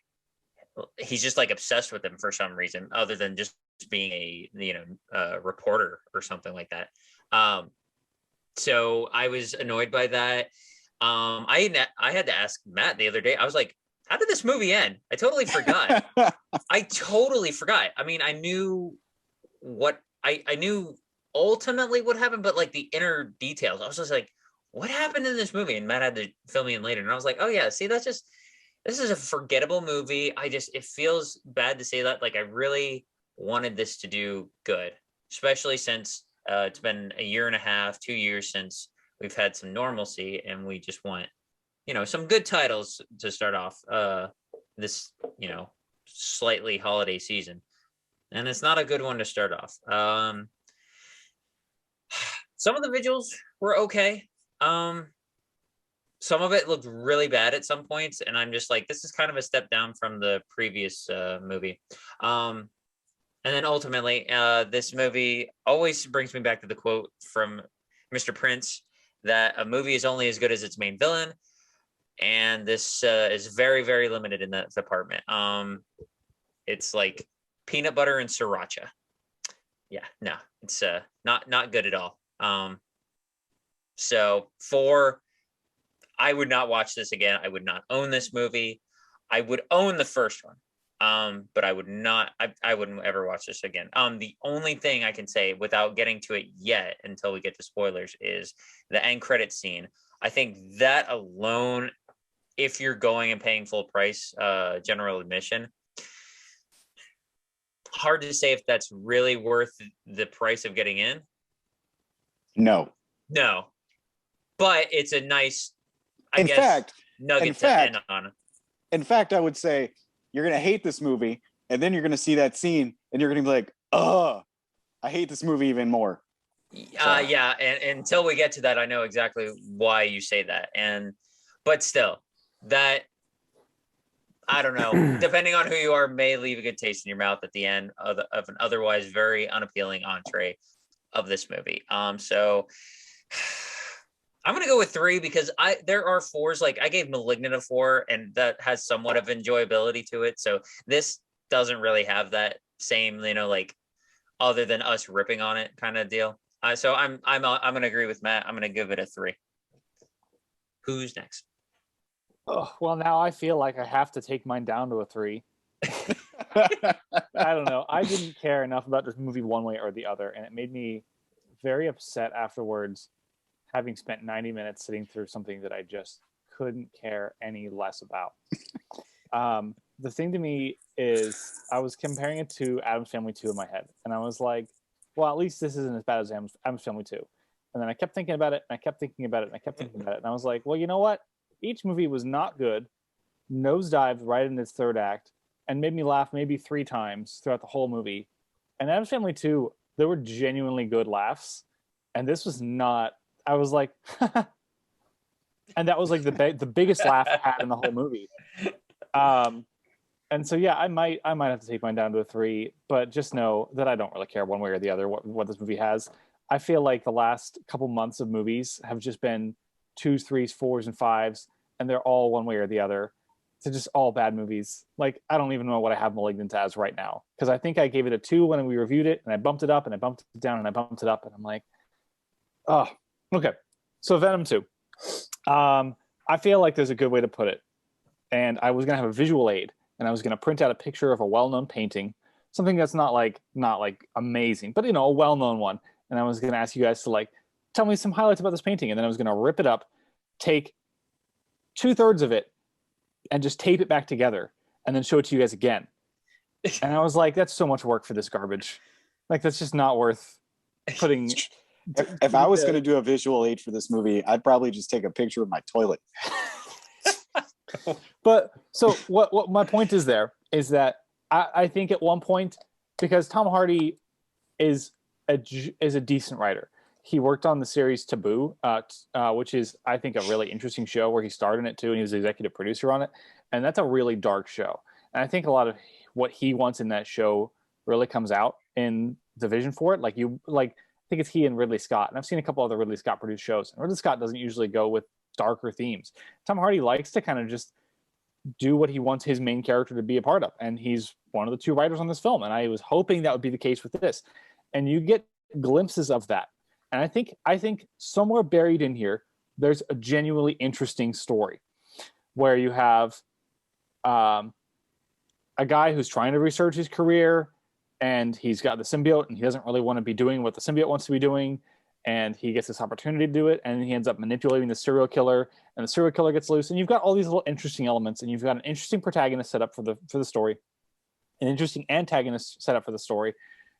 he's just like obsessed with him for some reason, other than just being a reporter or something like that. So I was annoyed by that. I had to ask Matt the other day. I was like, how did this movie end? I totally forgot. I totally forgot. I mean, I knew what I knew ultimately what happened, but like the inner details, I was just like, what happened in this movie? And Matt had to fill me in later, and I was like, oh yeah, see, this is a forgettable movie. It feels bad to say that. Like, I really wanted this to do good, especially since it's been a year and a half, 2 years since we've had some normalcy, and we just want, some good titles to start off this, slightly holiday season. And it's not a good one to start off. Some of the visuals were okay. Some of it looked really bad at some points, and I'm just like, this is kind of a step down from the previous movie. And then ultimately, this movie always brings me back to the quote from Mr. Prince that a movie is only as good as its main villain. And this is very, very limited in that department. It's like peanut butter and sriracha. Yeah, no, it's not good at all. So I would not watch this again. I would not own this movie. I would own the first one. But I would not, I wouldn't ever watch this again. The only thing I can say without getting to it yet until we get to spoilers is the end credit scene. I think that alone, if you're going and paying full price, general admission, hard to say if that's really worth the price of getting in. No. But it's a nice, nugget to end on. In fact, I would say you're going to hate this movie, and then you're going to see that scene, and you're going to be like, I hate this movie even more. Yeah, and until we get to that, I know exactly why you say that. But still, that, I don't know, depending on who you are, may leave a good taste in your mouth at the end of an otherwise very unappealing entree of this movie. So I'm gonna go with 3 because there are 4s. Like, I gave Malignant a 4, and that has somewhat of enjoyability to it. So this doesn't really have that same, like, other than us ripping on it kind of deal. So I'm gonna agree with Matt. I'm gonna give it a 3. Who's next? Oh, well, now I feel like I have to take mine down to a 3. I don't know. I didn't care enough about this movie one way or the other, and it made me very upset afterwards, having spent 90 minutes sitting through something that I just couldn't care any less about. The thing to me is, I was comparing it to Addams Family 2 in my head, and I was like, well, at least this isn't as bad as Addams Family 2. And then I kept thinking about it, and I kept thinking about it, and I kept thinking about it, and I was like, well, you know what? Each movie was not good, nosedived right in its third act, and made me laugh maybe 3 times throughout the whole movie. And Addams Family 2, there were genuinely good laughs, and this was not. I was like, and that was like the biggest laugh I had in the whole movie. And so yeah, I might have to take mine down to a 3, but just know that I don't really care one way or the other what this movie has. I feel like the last couple months of movies have just been 2s, 3s, 4s, and 5s, and they're all one way or the other. They're just all bad movies. Like, I don't even know what I have Malignant as right now, because I think I gave it a 2 when we reviewed it, and I bumped it up, and I bumped it down, and I bumped it up, and I'm like, oh, okay. So Venom 2. I feel like there's a good way to put it, and I was gonna have a visual aid, and I was gonna print out a picture of a well-known painting, something that's not like amazing, but a well-known one, and I was gonna ask you guys to like tell me some highlights about this painting, and then I was gonna rip it up, take 2/3 of it, and just tape it back together, and then show it to you guys again. And I was like, that's so much work for this garbage. Like, that's just not worth putting. If I was going to do a visual aid for this movie, I'd probably just take a picture of my toilet. But so what my point is there is that I think at one point, because Tom Hardy is a decent writer. He worked on the series Taboo, which is, I think, a really interesting show where he starred in it too, and he was the executive producer on it. And that's a really dark show. And I think a lot of what he wants in that show really comes out in the vision for it. I think it's he and Ridley Scott. And I've seen a couple other Ridley Scott produced shows. And Ridley Scott doesn't usually go with darker themes. Tom Hardy likes to kind of just do what he wants his main character to be a part of. And he's one of the 2 writers on this film. And I was hoping that would be the case with this. And you get glimpses of that. And I think somewhere buried in here, there's a genuinely interesting story where you have a guy who's trying to research his career, and he's got the symbiote, and he doesn't really want to be doing what the symbiote wants to be doing, and he gets this opportunity to do it, and he ends up manipulating the serial killer, and the serial killer gets loose, and you've got all these little interesting elements, and you've got an interesting protagonist set up for the story, an interesting antagonist set up for the story,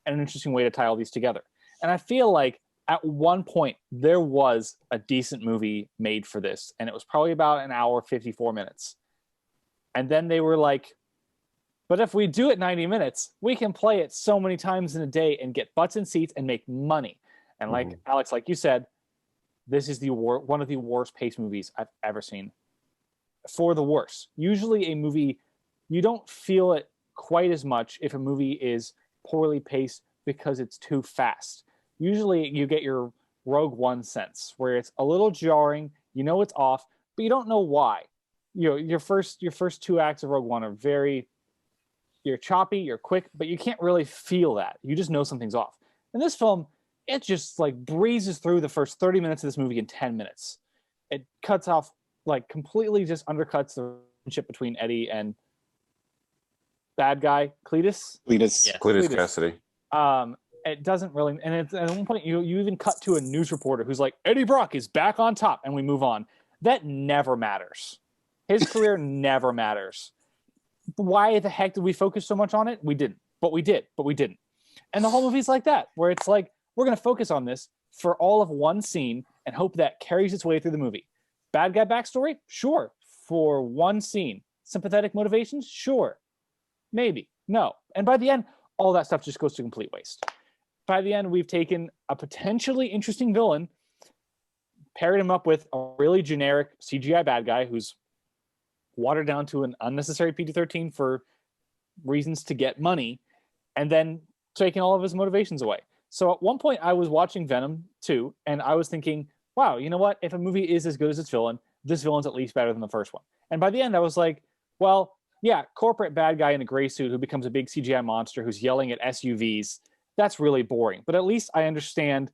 and an interesting way to tie all these together. And I feel like at one point there was a decent movie made for this, and it was probably about an hour 54 minutes, and then they were like, but if we do it 90 minutes, we can play it so many times in a day and get butts in seats and make money. And like Alex, like you said, this is one of the worst paced movies I've ever seen. For the worst. Usually a movie, you don't feel it quite as much if a movie is poorly paced because it's too fast. Usually you get your Rogue One sense where it's a little jarring, you know it's off, but you don't know why. You know, your first 2 acts of Rogue One are you're choppy, you're quick, but you can't really feel that. You just know something's off. In this film, it just like breezes through the first 30 minutes of this movie in 10 minutes. It cuts off, like completely just undercuts the relationship between Eddie and bad guy Cletus. Cletus. Cletus Cassidy. It doesn't really, and it's, at one point you even cut to a news reporter who's like, Eddie Brock is back on top, and we move on. That never matters. His career never matters. Why the heck did we focus so much on it? We didn't, but we did, but we didn't. And the whole movie's like that, where it's like, we're going to focus on this for all of one scene and hope that carries its way through the movie. Bad guy backstory? Sure. For one scene. Sympathetic motivations? Sure. Maybe. No. And by the end, all that stuff just goes to complete waste. By the end, we've taken a potentially interesting villain, paired him up with a really generic CGI bad guy who's watered down to an unnecessary PG-13 for reasons to get money, and then taking all of his motivations away. So at one point I was watching Venom 2, and I was thinking, wow, you know what? If a movie is as good as its villain, this villain's at least better than the first one. And by the end I was like, well, yeah, corporate bad guy in a gray suit who becomes a big CGI monster who's yelling at SUVs, that's really boring. But at least I understand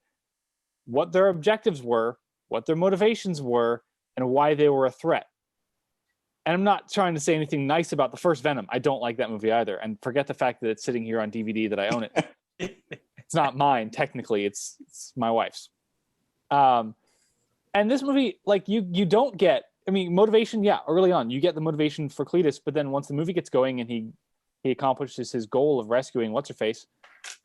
what their objectives were, what their motivations were, and why they were a threat. And I'm not trying to say anything nice about the first Venom. I don't like that movie either. And forget the fact that it's sitting here on DVD that I own it. It's not mine, technically. It's my wife's. And this movie, like, you don't get, I mean, motivation, yeah, early on. You get the motivation for Cletus, but then once the movie gets going and he accomplishes his goal of rescuing What's-Her-Face,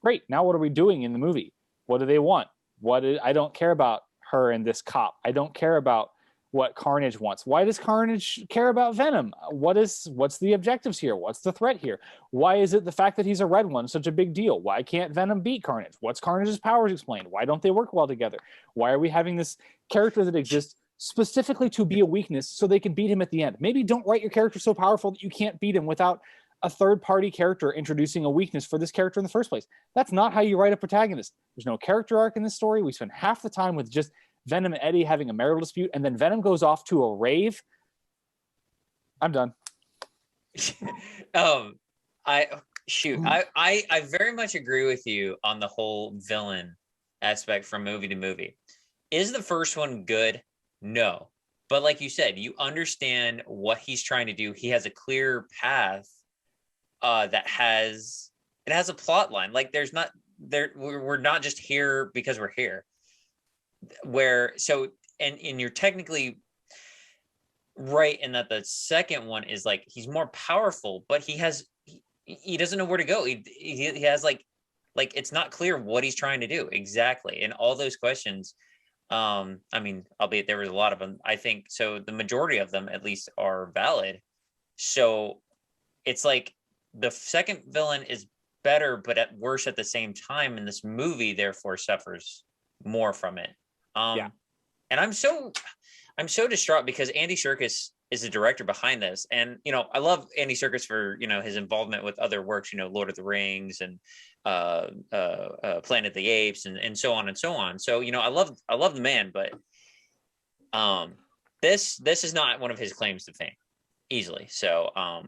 great. Now what are we doing in the movie? What do they want? I don't care about her and this cop. I don't care about what Carnage wants. Why does Carnage care about Venom? What's the objectives here? What's the threat here? Why is it the fact that he's a red one such a big deal? Why can't Venom beat Carnage? What's Carnage's powers explained? Why don't they work well together? Why are we having this character that exists specifically to be a weakness so they can beat him at the end? Maybe don't write your character so powerful that you can't beat him without a third-party character introducing a weakness for this character in the first place. That's not how you write a protagonist. There's no character arc in this story. We spend half the time with just Venom and Eddie having a marital dispute, and then Venom goes off to a rave. I'm done. I very much agree with you on the whole villain aspect from movie to movie. Is the first one good? No. But like you said, you understand what he's trying to do. He has a clear path that has a plot line. Like we're not just here because we're here. And you're technically right in that the second one is like he's more powerful, but he doesn't know where to go. He has like it's not clear what he's trying to do exactly, and all those questions. I mean, albeit there was a lot of them, I think so the majority of them at least are valid. So it's like the second villain is better, but at worse at the same time, and this movie therefore suffers more from it. And I'm so distraught because Andy Serkis is the director behind this, and I love Andy Serkis for his involvement with other works, Lord of the Rings and Planet of the Apes and so on and so on. So I love the man, but this is not one of his claims to fame easily. So I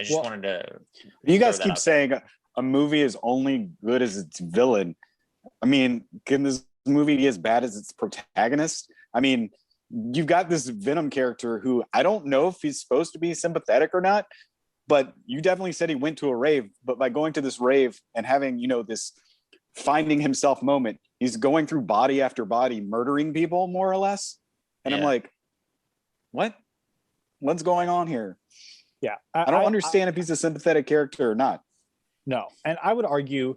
just wanted to. You guys keep saying a movie is only good as its villain. I mean, can this movie be as bad as its protagonist? I mean, you've got this Venom character who I don't know if he's supposed to be sympathetic or not, but you definitely said he went to a rave. But by going to this rave and having, you know, this finding himself moment, he's going through body after body, murdering people more or less. And I'm like, what's going on here? Yeah. I don't understand if he's a sympathetic character or not. No. And I would argue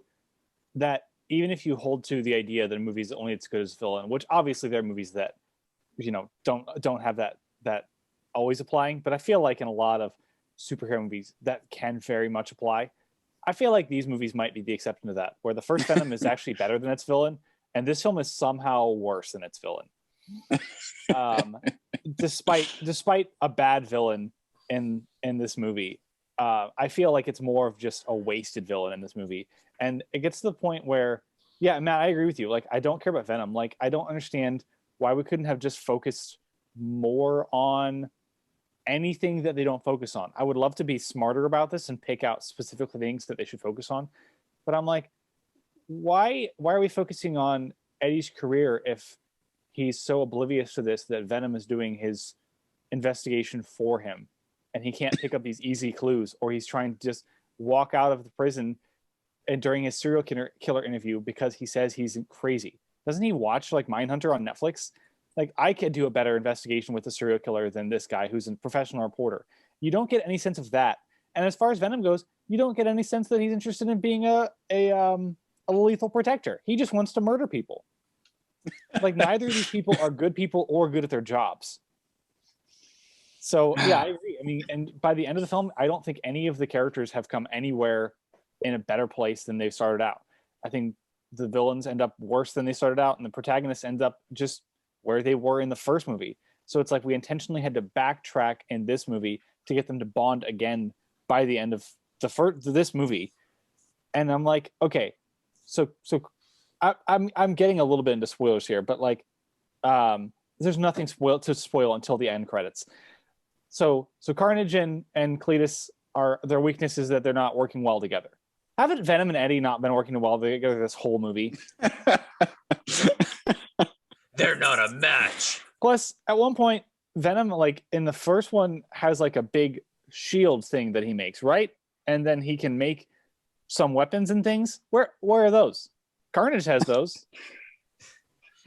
that even if you hold to the idea that a movie is only as good as villain, which obviously there are movies that, you know, don't have that always applying, but I feel like in a lot of superhero movies that can very much apply. I feel like these movies might be the exception to that, where the first Venom is actually better than its villain, and this film is somehow worse than its villain. Despite a bad villain in this movie, I feel like it's more of just a wasted villain in this movie. And it gets to the point where, yeah, Matt, I agree with you. Like, I don't care about Venom. Like, I don't understand why we couldn't have just focused more on anything that they don't focus on. I would love to be smarter about this and pick out specific things that they should focus on. But I'm like, why are we focusing on Eddie's career if he's so oblivious to this that Venom is doing his investigation for him and he can't pick up these easy clues, or he's trying to just walk out of the prison and during his serial killer interview because he says he's crazy. Doesn't he watch like Mindhunter on Netflix? Like, I could do a better investigation with a serial killer than this guy who's a professional reporter. You don't get any sense of that. And as far as Venom goes, you don't get any sense that he's interested in being a lethal protector. He just wants to murder people. Like, neither of these people are good people or good at their jobs. So yeah, I agree. I mean, and by the end of the film, I don't think any of the characters have come anywhere in a better place than they started out. I think the villains end up worse than they started out, and the protagonists end up just where they were in the first movie. So it's like we intentionally had to backtrack in this movie to get them to bond again by the end of this movie. And I'm like, okay, so I'm getting a little bit into spoilers here, but like, there's nothing to spoil until the end credits. So Carnage and Cletus their weakness is that they're not working well together. Haven't Venom and Eddie not been working well together this whole movie? They're not a match. Plus, at one point, Venom, like in the first one, has like a big shield thing that he makes, right? And then he can make some weapons and things. Where are those? Carnage has those.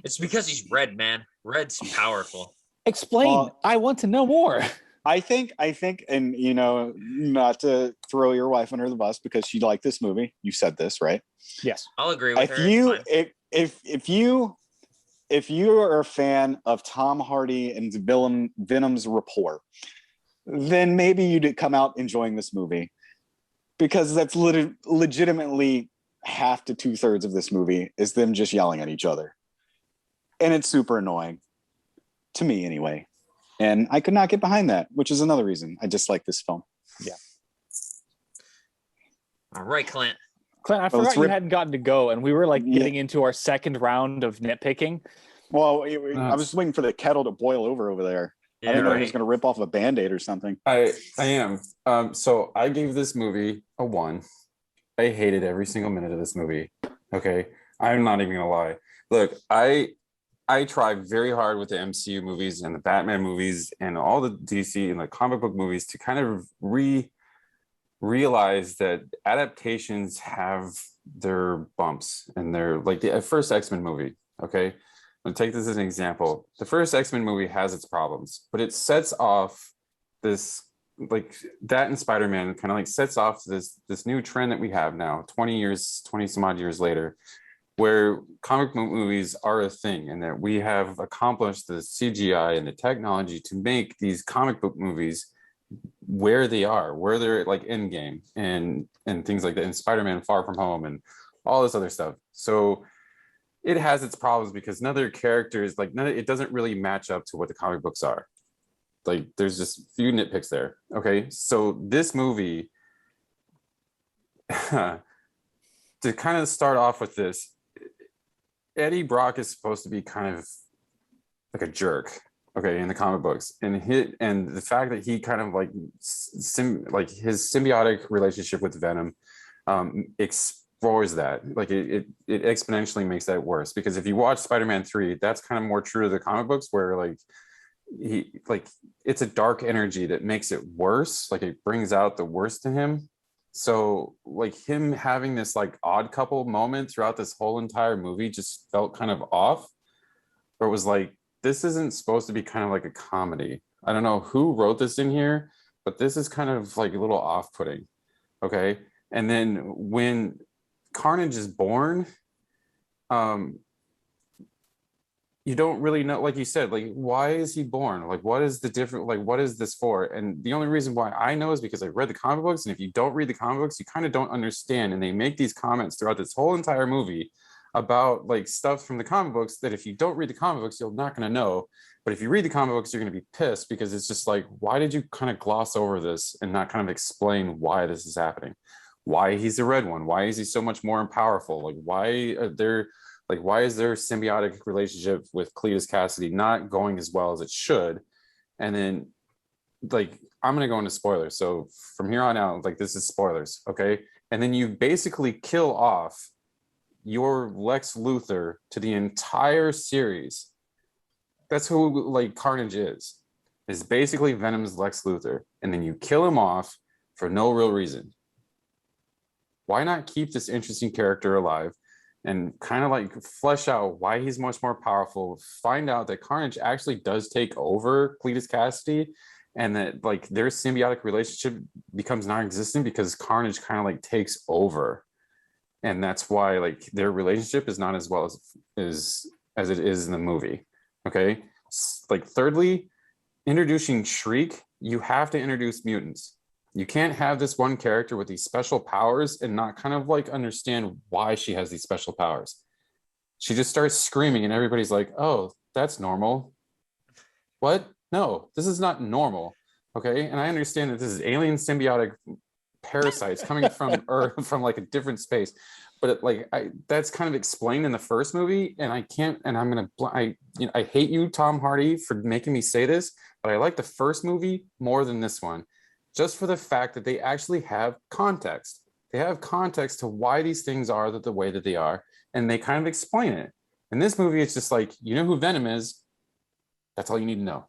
It's because he's red, man. Red's powerful. Explain. I want to know more. I think, and you know, not to throw your wife under the bus because she liked this movie. You said this, right? Yes. I'll agree with her. If you are a fan of Tom Hardy and Venom's rapport, then maybe you'd come out enjoying this movie, because that's legitimately half to 2/3 of this movie is them just yelling at each other, and it's super annoying to me anyway. And I could not get behind that, which is another reason I dislike this film. Yeah. All right, Clint. Clint, I forgot you hadn't gotten to go, and we were like getting into our second round of nitpicking. Well, I was waiting for the kettle to boil over there. Yeah, I didn't know he was going to rip off a Band-Aid or something. I am. So I gave this movie a 1. I hated every single minute of this movie. Okay. I'm not even gonna lie. Look, I try very hard with the MCU movies and the Batman movies and all the DC and the comic book movies to kind of realize that adaptations have their bumps, and they're like the first X-Men movie. Okay. I'll take this as an example. The first X-Men movie has its problems, but it sets off this, like that and Spider-Man kind of like sets off this new trend that we have now, 20 some odd years later, where comic book movies are a thing, and that we have accomplished the CGI and the technology to make these comic book movies where they're like Endgame and things like that, and Spider-Man Far From Home and all this other stuff. So it has its problems because none of their characters, it doesn't really match up to what the comic books are. Like, there's just a few nitpicks there. Okay, so this movie, to kind of start off with this, Eddie Brock is supposed to be kind of like a jerk, okay, in the comic books, and the fact that he kind of like his symbiotic relationship with Venom explores that, like it exponentially makes that worse. Because if you watch Spider-Man 3, that's kind of more true to the comic books, where like he like it's a dark energy that makes it worse. Like it brings out the worst in him. So like him having this like odd couple moment throughout this whole entire movie just felt kind of off. Where it was like, this isn't supposed to be kind of like a comedy. I don't know who wrote this in here, but this is kind of like a little off-putting. Okay. And then when Carnage is born, you don't really know, like you said, like, why is he born? Like, what is the different, like, what is this for? And the only reason why I know is because I read the comic books. And if you don't read the comic books, you kind of don't understand. And they make these comments throughout this whole entire movie about like stuff from the comic books that if you don't read the comic books, you're not going to know. But if you read the comic books, you're going to be pissed because it's just like, why did you kind of gloss over this and not kind of explain why this is happening? Why he's the red one? Why is he so much more powerful? Like, why are there, like, why is their symbiotic relationship with Cletus Cassidy not going as well as it should? And then, like, I'm going to go into spoilers. So from here on out, like, this is spoilers, okay? And then you basically kill off your Lex Luthor to the entire series. That's who, like, Carnage is basically Venom's Lex Luthor. And then you kill him off for no real reason. Why not keep this interesting character alive? And kind of like flesh out why he's much more powerful, find out that Carnage actually does take over Cletus Cassidy and that like their symbiotic relationship becomes non-existent because Carnage kind of like takes over. And that's why like their relationship is not as well as it is in the movie. Okay. Like thirdly, introducing Shriek, you have to introduce mutants. You can't have this one character with these special powers and not kind of like understand why she has these special powers. She just starts screaming and everybody's like, oh, that's normal. What? No, this is not normal. Okay. And I understand that this is alien symbiotic parasites coming from Earth, from like a different space. But that's kind of explained in the first movie. And I can't, and I'm going to, I hate you, Tom Hardy, for making me say this, but I like the first movie more than this one. Just for the fact that they actually have context. They have context to why these things are the way that they are, and they kind of explain it. In this movie, it's just like, you know who Venom is, that's all you need to know.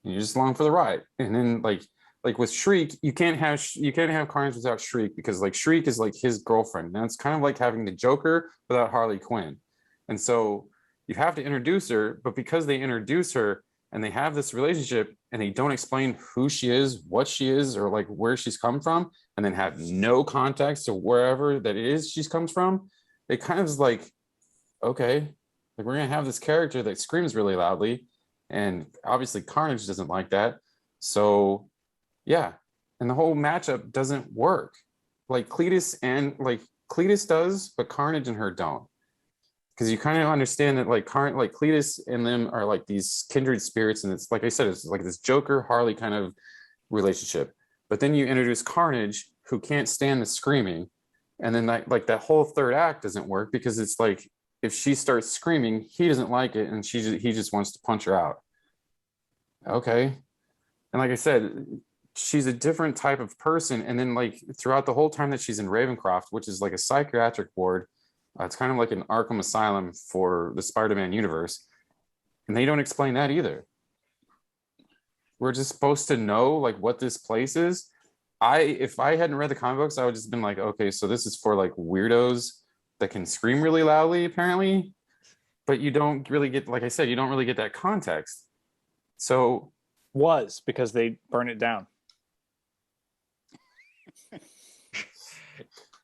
You're just along for the ride. And then like with Shriek, you can't have Carnage without Shriek because like Shriek is like his girlfriend. Now it's kind of like having the Joker without Harley Quinn. And so you have to introduce her, but because they introduce her, and they have this relationship and they don't explain who she is, what she is, or like where she's come from, and then have no context to wherever that it is she comes from, it kind of is like, okay, like we're gonna have this character that screams really loudly, and obviously Carnage doesn't like that. So yeah, and the whole matchup doesn't work. Like Cletus does, but Carnage and her don't. Because you kind of understand that like Cletus and them are like these kindred spirits, and it's like I said, it's like this Joker Harley kind of relationship. But then you introduce Carnage, who can't stand the screaming, and then that whole third act doesn't work because it's like if she starts screaming, he doesn't like it, and he just wants to punch her out. Okay, and like I said, she's a different type of person, and then like throughout the whole time that she's in Ravencroft, which is like a psychiatric ward. It's kind of like an Arkham Asylum for the Spider-Man universe. And they don't explain that either. We're just supposed to know like what this place is. If I hadn't read the comic books, I would just been like, okay, so this is for like weirdos that can scream really loudly, apparently. But you don't really get, like I said, you don't really get that context. So was because they burn it down.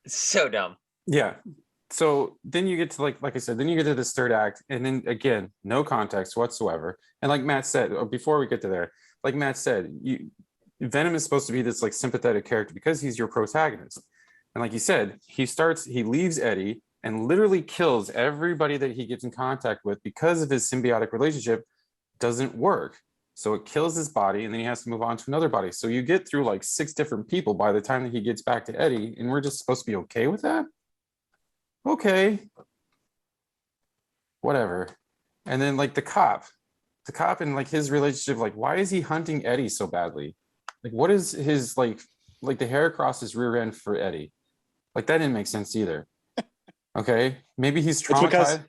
So dumb. Yeah. So then you get to like I said, then you get to this third act, and then again, no context whatsoever. And like Matt said, or before we get to there, like Matt said, Venom is supposed to be this like sympathetic character because he's your protagonist. And like you said, he leaves Eddie and literally kills everybody that he gets in contact with because of his symbiotic relationship doesn't work. So it kills his body, and then he has to move on to another body. So you get through like 6 different people by the time that he gets back to Eddie, and we're just supposed to be okay with that? Okay, whatever. And then like the cop and like his relationship, like why is he hunting Eddie so badly? Like what is his like the hair across his rear end for Eddie? Like that didn't make sense either. Okay, maybe he's traumatized.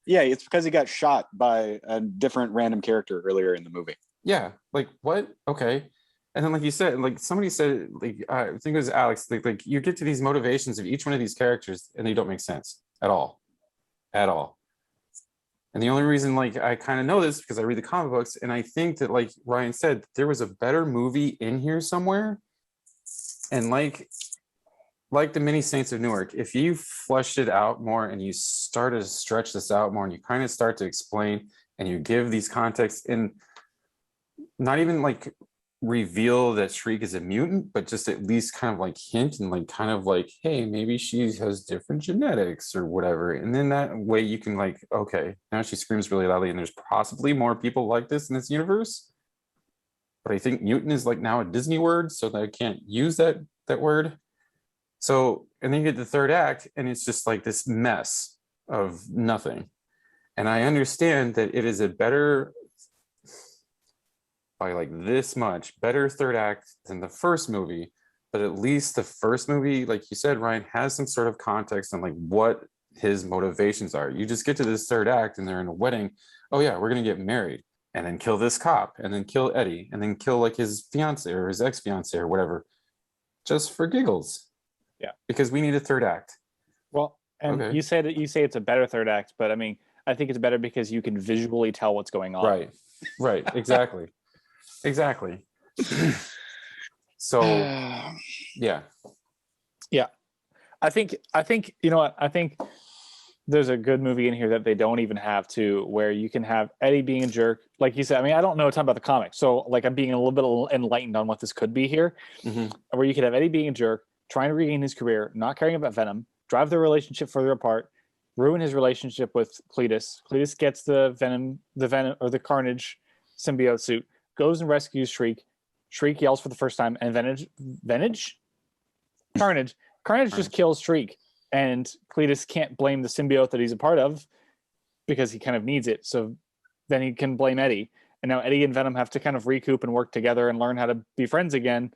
It's because he got shot by a different random character earlier in the movie. Yeah, like what? Okay. And then like you said, like somebody said, like I think it was Alex, like you get to these motivations of each one of these characters and they don't make sense at all. At all. And the only reason like I kind of know this because I read the comic books and I think that like Ryan said, there was a better movie in here somewhere. And like the mini Saints of Newark, if you fleshed it out more and you started to stretch this out more and you kind of start to explain and you give these contexts and not even like reveal that Shriek is a mutant, but just at least kind of like hint and like kind of like, hey, maybe she has different genetics or whatever. And then that way you can like, okay, now she screams really loudly and there's possibly more people like this in this universe. But I think mutant is like now a Disney word, so that I can't use that word. So, and then you get the third act and it's just like this mess of nothing. And I understand that it is a better, by like this much better third act than the first movie, but at least the first movie, like you said, Ryan, has some sort of context on like what his motivations are. You just get to this third act and they're in a wedding. Oh yeah, we're gonna get married and then kill this cop and then kill Eddie and then kill like his fiance or his ex-fiance or whatever, just for giggles. Yeah, because we need a third act. Well, and Okay. you say it's a better third act, but I mean, I think it's better because you can visually tell what's going on. Right, exactly. Exactly. So yeah. I think you know what, I think there's a good movie in here that they don't even have to, where you can have Eddie being a jerk, like you said. I mean, I don't know a ton about the comics, so like I'm being a little bit enlightened on what this could be here. Where you could have Eddie being a jerk, trying to regain his career, not caring about Venom, drive their relationship further apart, ruin his relationship with Cletus. Cletus gets the Venom or the Carnage symbiote suit, goes and rescues Shriek. Shriek yells for the first time, and Carnage just kills Shriek, and Cletus can't blame the symbiote that he's a part of because he kind of needs it. So then he can blame Eddie, and now Eddie and Venom have to kind of recoup and work together and learn how to be friends again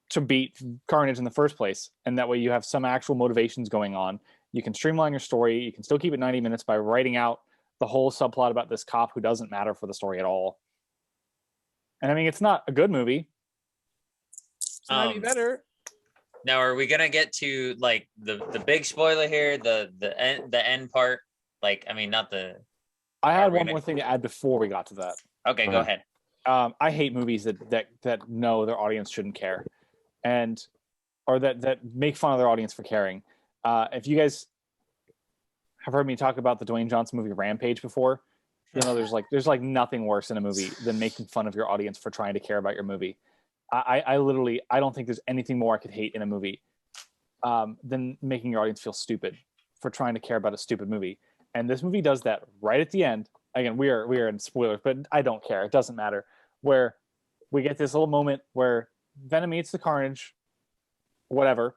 to beat Carnage in the first place. And that way you have some actual motivations going on. You can streamline your story. You can still keep it 90 minutes by writing out the whole subplot about this cop who doesn't matter for the story at all. And I mean, it's not a good movie. It might be better. Now, are we gonna get to like the big spoiler here, the end part? Like, I mean, not the. I had one more thing to add before we got to that. Okay, go ahead. I hate movies that know their audience shouldn't care, or that make fun of their audience for caring. If you guys have heard me talk about the Dwayne Johnson movie Rampage before, you know there's like nothing worse in a movie than making fun of your audience for trying to care about your movie. I literally don't think there's anything more I could hate in a movie than making your audience feel stupid for trying to care about a stupid movie. And this movie does that right at the end. Again, we are in spoilers, but I don't care. It doesn't matter. Where we get this little moment where Venom meets the Carnage, whatever,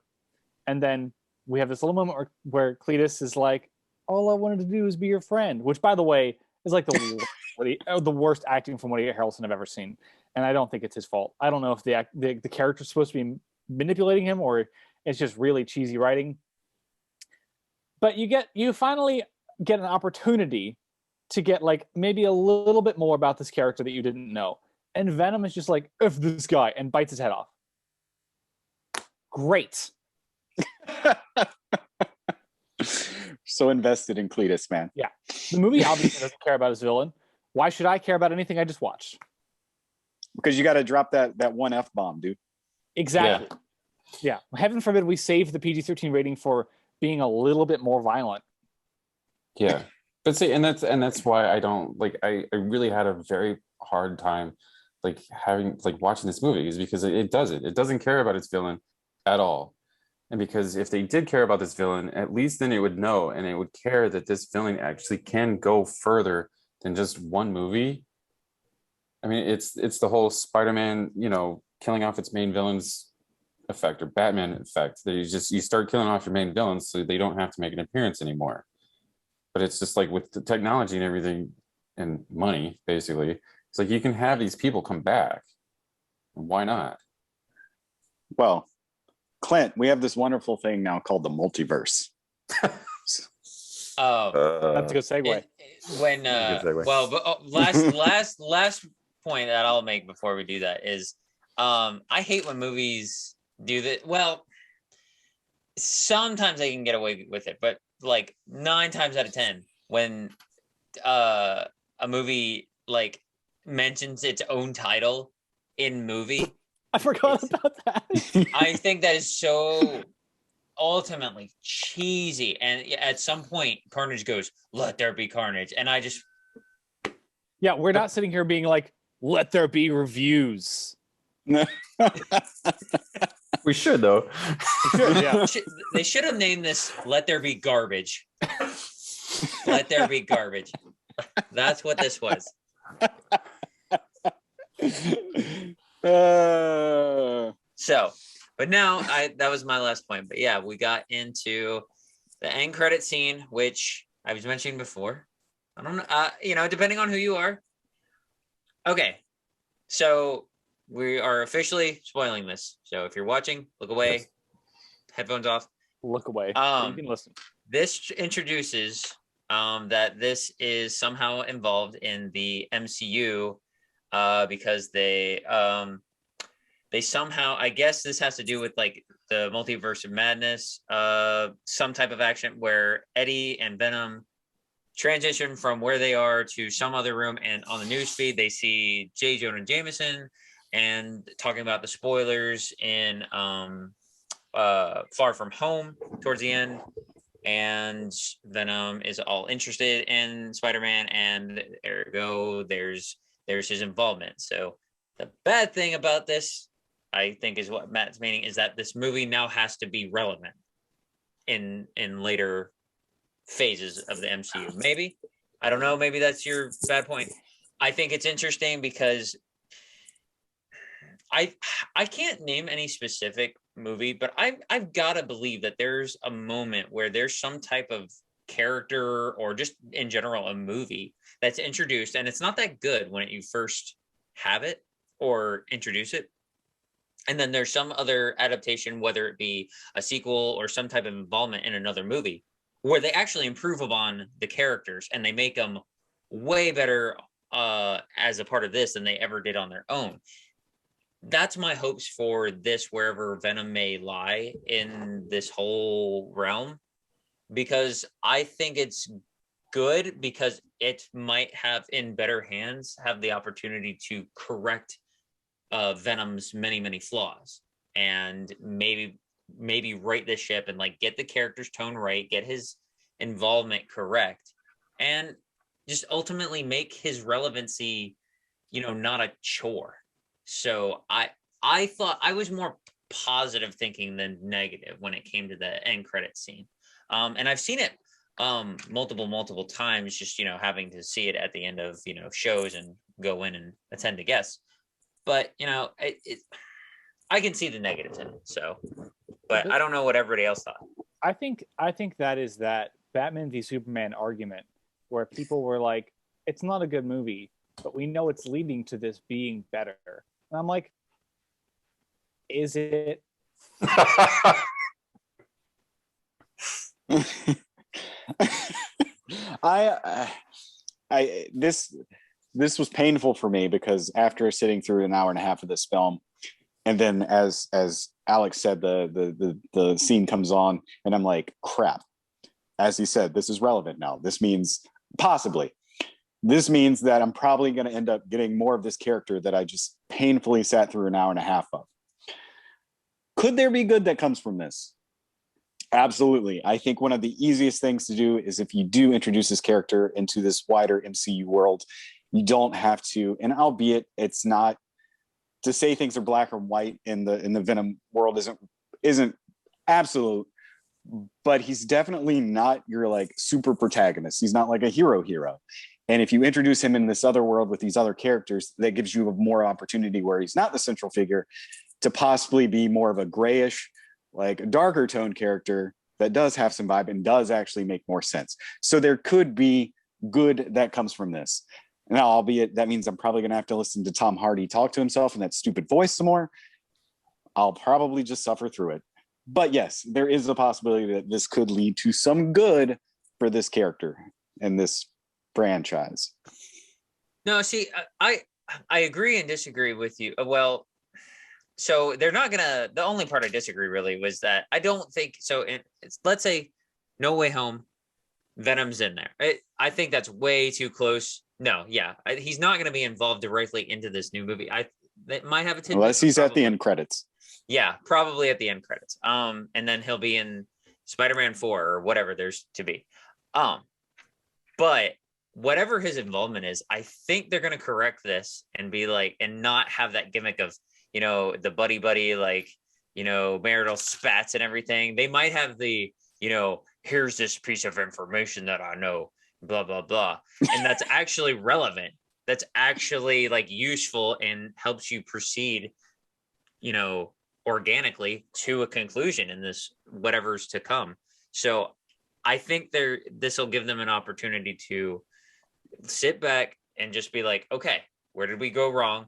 and then we have this little moment where Cletus is like, "All I wanted to do is be your friend," which, by the way, is like the worst acting from Woody Harrelson I've ever seen. And I don't think it's his fault. I don't know if the character's supposed to be manipulating him or it's just really cheesy writing. But you finally get an opportunity to get like maybe a little bit more about this character that you didn't know. And Venom is just like, "F this guy," and bites his head off. Great. So invested in Cletus, man. Yeah. The movie obviously doesn't care about his villain. Why should I care about anything I just watched? Because you got to drop that one F-bomb, dude. Exactly. Yeah. Heaven forbid we save the PG-13 rating for being a little bit more violent. Yeah. But see, and that's why I don't like, I really had a very hard time like watching this movie, is because it doesn't care about its villain at all. And because if they did care about this villain, at least then it would know, and it would care that this villain actually can go further than just one movie. I mean, it's the whole Spider-Man, killing off its main villains effect, or Batman effect, that you start killing off your main villains so they don't have to make an appearance anymore. But it's just like with the technology and everything and money, basically, it's like you can have these people come back. Why not? Well, Clint, we have this wonderful thing now called the multiverse. That's a good segue. Last point that I'll make before we do that is I hate when movies do that. Well, sometimes they can get away with it, but like 9 times out of 10 when a movie like mentions its own title in movie, I forgot about that. I think that is so ultimately cheesy. And at some point, Carnage goes, "Let there be carnage," and I just Yeah, we're not sitting here being like, "Let there be reviews." We should though. Yeah. they should have named this "Let There Be Garbage." Let there be garbage. That's what this was. So, but now that was my last point. But yeah, we got into the end credit scene, which I was mentioning before. I don't know, depending on who you are. Okay, so we are officially spoiling this. So if you're watching, look away, yes. Headphones off. Look away. You can listen. This introduces that this is somehow involved in the MCU because they somehow, I guess this has to do with like the multiverse of madness, some type of action where Eddie and Venom transition from where they are to some other room, and on the news feed they see J. Jonah Jameson and talking about the spoilers in Far From Home towards the end, and Venom is all interested in Spider-Man, and ergo there's his involvement. So the bad thing about this, I think, is what Matt's meaning, is that this movie now has to be relevant in later phases of the MCU. Maybe, I don't know, maybe that's your bad point. I think it's interesting because I can't name any specific movie, but I've got to believe that there's a moment where there's some type of character or just in general a movie that's introduced, and it's not that good when you first have it or introduce it, and then there's some other adaptation, whether it be a sequel or some type of involvement in another movie, where they actually improve upon the characters and they make them way better as a part of this than they ever did on their own. That's my hopes for this, wherever Venom may lie in this whole realm, because I think it's good, because it might have, in better hands, have the opportunity to correct Venom's many flaws, and maybe right this ship and like get the character's tone right, get his involvement correct, and just ultimately make his relevancy, not a chore. So I thought I was more positive thinking than negative when it came to the end credit scene. And I've seen it multiple times, just, having to see it at the end of, shows and go in and attend to guests. But, I can see the negatives in it. So, but I don't know what everybody else thought. I think that is that Batman v Superman argument where people were like, it's not a good movie, but we know it's leading to this being better. And I'm like, is it? This was painful for me, because after sitting through an hour and a half of this film, and then as Alex said, the scene comes on, and I'm like, crap. As he said, this is relevant now. This means that I'm probably going to end up getting more of this character that I just painfully sat through an hour and a half of. Could there be good that comes from this? Absolutely. I think one of the easiest things to do is, if you do introduce this character into this wider MCU world, you don't have to, and albeit it's not, to say things are black or white in the Venom world isn't absolute, but he's definitely not your like super protagonist. He's not like a hero. And if you introduce him in this other world with these other characters, that gives you more opportunity where he's not the central figure to possibly be more of a grayish, like a darker tone character that does have some vibe and does actually make more sense. So there could be good that comes from this. Now, albeit that means I'm probably going to have to listen to Tom Hardy talk to himself in that stupid voice some more. I'll probably just suffer through it. But yes, there is a possibility that this could lead to some good for this character and this franchise. No, see, I I agree and disagree with you. Well, so they're not gonna. The only part I disagree really was that I don't think so. Let's say No Way Home, Venom's in there. I think that's way too close. No, yeah, he's not gonna be involved directly into this new movie. They might have a tidbit, Unless he's at the probably. end credits. Yeah, probably at the end credits. And then he'll be in Spider-Man 4 or whatever there's to be. But whatever his involvement is, I think they're gonna correct this and be like, and not have that gimmick of, the buddy, like, marital spats and everything. They might have the, here's this piece of information that I know, blah, blah, blah. And that's actually relevant. That's actually like useful and helps you proceed, organically to a conclusion in this, whatever's to come. So I think this will give them an opportunity to sit back and just be like, okay, where did we go wrong?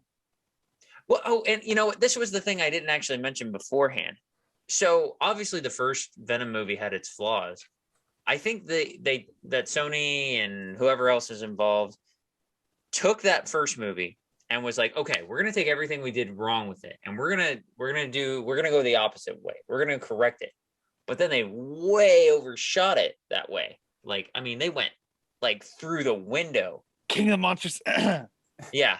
Well, and this was the thing I didn't actually mention beforehand. So obviously the first Venom movie had its flaws. I think that Sony and whoever else is involved took that first movie and was like, okay, we're gonna take everything we did wrong with it, and we're gonna go the opposite way. We're gonna correct it. But then they way overshot it that way. Like, I mean, they went like through the window. King of the Monsters. Yeah.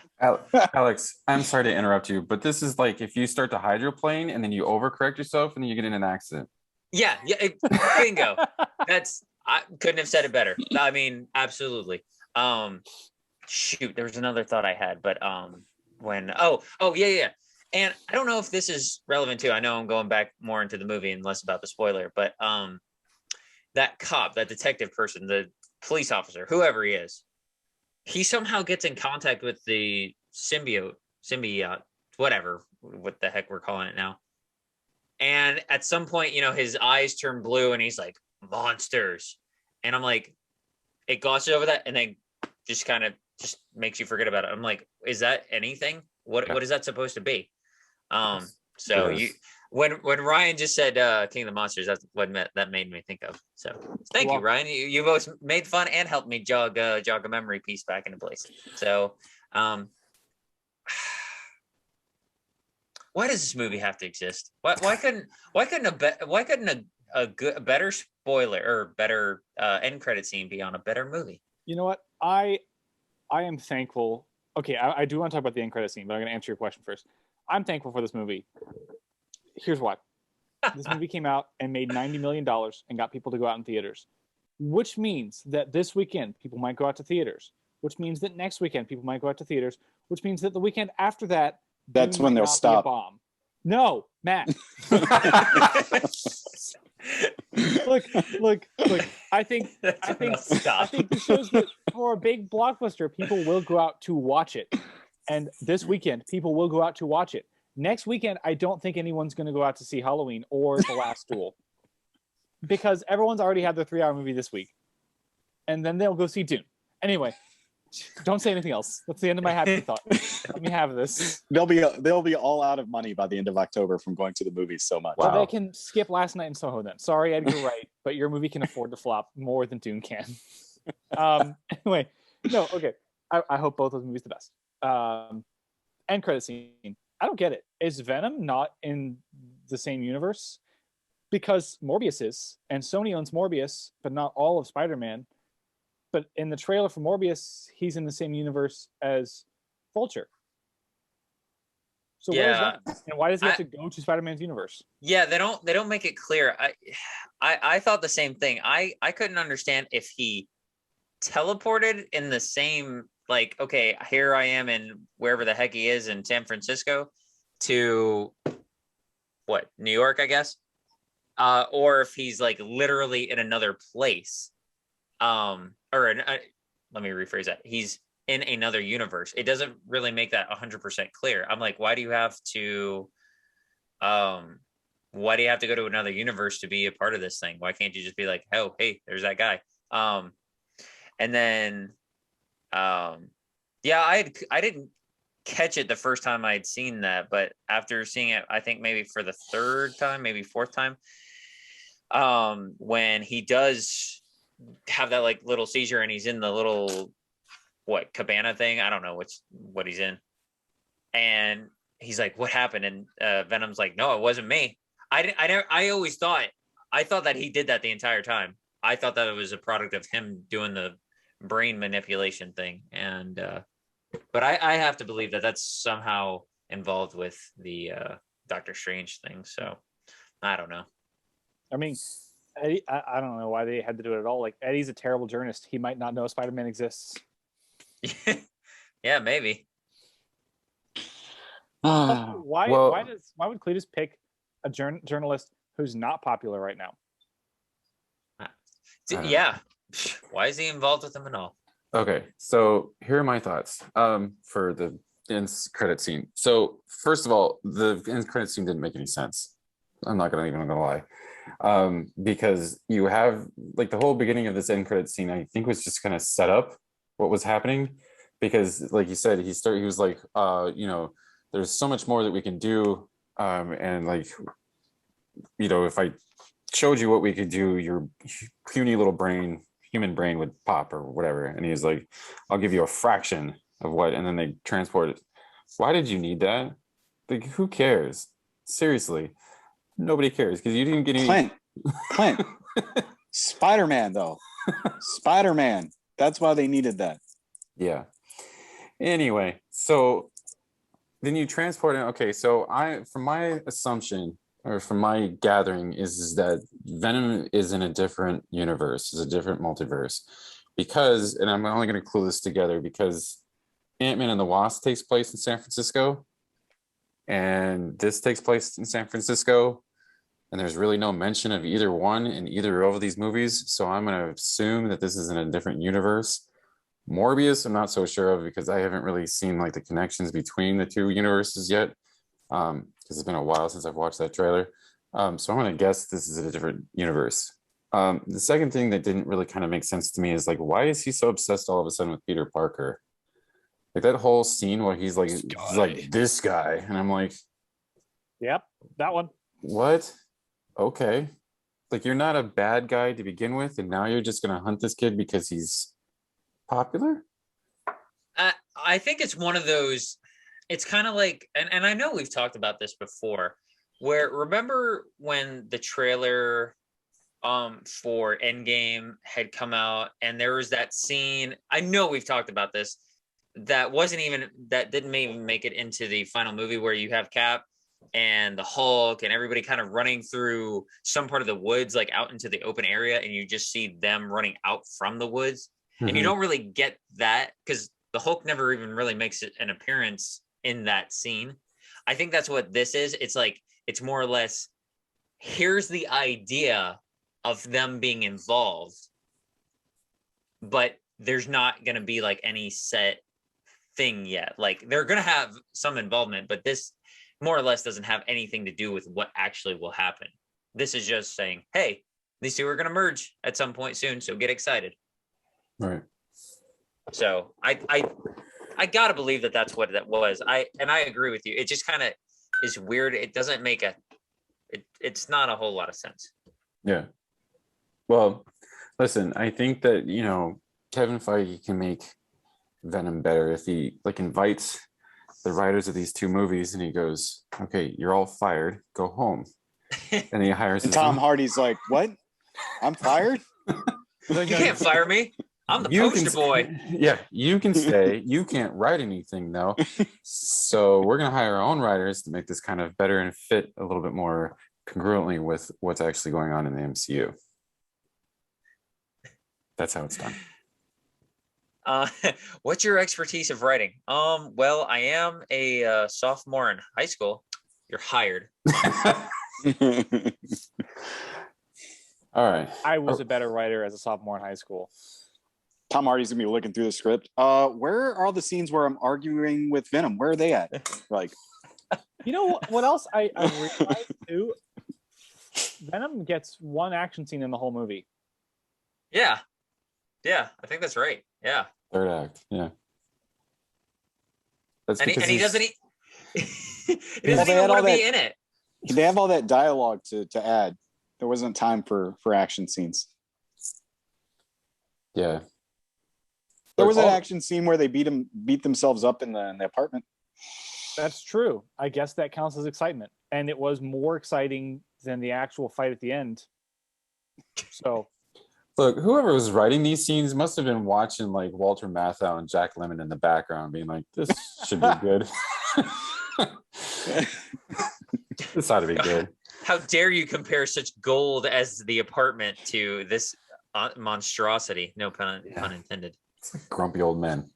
Alex, I'm sorry to interrupt you, but this is like if you start to hydroplane and then you overcorrect yourself and then you get in an accident. Yeah, bingo. I couldn't have said it better. I mean, absolutely. Shoot, there was another thought I had, but yeah. And I don't know if this is relevant too. I know I'm going back more into the movie and less about the spoiler, but that cop, that detective person, the police officer, whoever he is, he somehow gets in contact with the symbiote, whatever, what the heck we're calling it now. And at some point, his eyes turn blue and he's like, monsters. And I'm like, it glosses over that and then just kind of just makes you forget about it. I'm like, is that anything? What is that supposed to be? So Yes. when Ryan just said King of the Monsters, that's what that made me think of. So thank you, Ryan. You both made fun and helped me jog a memory piece back into place. So why does this movie have to exist? Why couldn't a better spoiler or better end credit scene be on a better movie? You know what? I am thankful. Okay, I do want to talk about the end credit scene, but I'm going to answer your question first. I'm thankful for this movie. Here's why. This movie came out and made $90 million and got people to go out in theaters, which means that this weekend people might go out to theaters, which means that next weekend people might go out to theaters, which means that the weekend after that, That's when they'll stop. Bomb. No, Matt. Look. I think this shows that for a big blockbuster, people will go out to watch it. And this weekend, people will go out to watch it. Next weekend, I don't think anyone's going to go out to see Halloween or The Last Duel. Because everyone's already had their 3-hour movie this week. And then they'll go see Dune. Anyway, don't say anything else. That's the end of my happy thought. Let me have this. They'll be all out of money by the end of October from going to the movies so much. Wow. Well, they can skip Last Night in Soho then. Sorry, Edgar Wright, but your movie can afford to flop more than Dune can. Anyway, no, okay. I hope both those movies the best. End credit scene. I don't get it. Is Venom not in the same universe? Because Morbius is, and Sony owns Morbius, but not all of Spider-Man. But in the trailer for Morbius, he's in the same universe as Vulture. So where's that? And why does he have to go to Spider-Man's universe? Yeah, they don't make it clear. I thought the same thing. I couldn't understand if he teleported in the same, like, okay, here I am in wherever the heck he is in San Francisco to New York, I guess. Or if he's like literally in another place. Let me rephrase that. He's in another universe. It doesn't really make that 100% clear. I'm like, why do you have to go to another universe to be a part of this thing? Why can't you just be like, oh, hey, there's that guy? And then, I didn't catch it the first time I'd seen that, but after seeing it, I think maybe for the third time, maybe fourth time, when he does have that like little seizure and he's in the little cabana thing. I don't know what he's in. and he's like, "What happened?" And Venom's like, "No, it wasn't me." I always thought that he did that the entire time. I thought that it was a product of him doing the brain manipulation thing, and but I have to believe that that's somehow involved with the Doctor Strange thing. So I don't know. I mean, Eddie, I don't know why they had to do it at all. Like, Eddie's a terrible journalist. He might not know Spider-Man exists. Yeah, maybe. Why Well- why would Cletus pick a journalist who's not popular right now? Yeah. Why is he involved with them at all? Okay, so here are my thoughts for the end credit scene. So first of all, the end credit scene didn't make any sense. I'm not gonna lie, because you have like the whole beginning of this end credit scene. I think was just kind of set up what was happening, because like you said, he was like, you know, there's so much more that we can do, and like, you know, if I showed you what we could do, your puny little human brain would pop or whatever. And he's like, I'll give you a fraction of what, and then they transport it. Why did you need that? Like, who cares? Seriously, nobody cares, because you didn't get any. Clint. Spider-Man though. Spider-Man. That's why they needed that. Yeah. Anyway, so then you transport it. Okay, so from my assumption, or from my gathering, is that Venom is in a different universe, is a different multiverse, because, and I'm only going to clue this together because Ant-Man and the Wasp takes place in San Francisco, and this takes place in San Francisco, and there's really no mention of either one in either of these movies, so I'm going to assume that this is in a different universe. Morbius, I'm not so sure of, because I haven't really seen like the connections between the two universes yet, because it's been a while since I've watched that trailer. So I'm going to guess this is a different universe. The second thing that didn't really kind of make sense to me is like, why is he so obsessed all of a sudden with Peter Parker? Like that whole scene where he's like this guy, and I'm like, Yep, that one. what? Okay, like you're not a bad guy to begin with, and now you're just going to hunt this kid because he's popular? I think it's one of those, it's kind of like, and I know we've talked about this before, where remember when the trailer for Endgame had come out and there was that scene, I know we've talked about this, that didn't even make it into the final movie, where you have Cap and the Hulk and everybody kind of running through some part of the woods, like out into the open area, and you just see them running out from the woods. And you don't really get that because the Hulk never even really makes an appearance in that scene. I think that's what this is. It's like, it's more or less, here's the idea of them being involved, but there's not going to be like any set thing yet. Like they're going to have some involvement, but this more or less doesn't have anything to do with what actually will happen. This is just saying, hey, these two are going to merge at some point soon, so get excited. Right. So I gotta believe that that's what that was. I agree with you. It just kind of is weird. It doesn't make it's not a whole lot of sense. Yeah. Well, listen, I think that, you know, Kevin Feige can make Venom better if he like invites the writers of these two movies and he goes, okay, you're all fired, go home. And he hires And Tom Hardy's like, what? I'm fired? You can't fire me. I'm the poster boy. Yeah, you can stay. You can't write anything though. So we're gonna hire our own writers to make this kind of better and fit a little bit more congruently with what's actually going on in the MCU. That's how it's done. What's your expertise of writing? Well, I am a sophomore in high school. You're hired. All right. I was a better writer as a sophomore in high school. Tom Hardy's gonna be looking through the script. Where are all the scenes where I'm arguing with Venom? Where are they at? Like, you know what else I realized too? Venom gets one action scene in the whole movie. Yeah, I think that's right. Yeah, Third act. Yeah. That's and because he doesn't. He doesn't they even had want all to be that- in it. they have all that dialogue to add. There wasn't time for action scenes. Yeah. There was an All- action scene where they beat themselves up in the apartment. That's true. I guess that counts as excitement. And it was more exciting than the actual fight at the end. So, Look, whoever was writing these scenes must have been watching like Walter Matthau and Jack Lemmon in the background, being like, "This should be good. This ought to be good." How dare you compare such gold as the apartment to this monstrosity? No pun intended. It's like grumpy old men.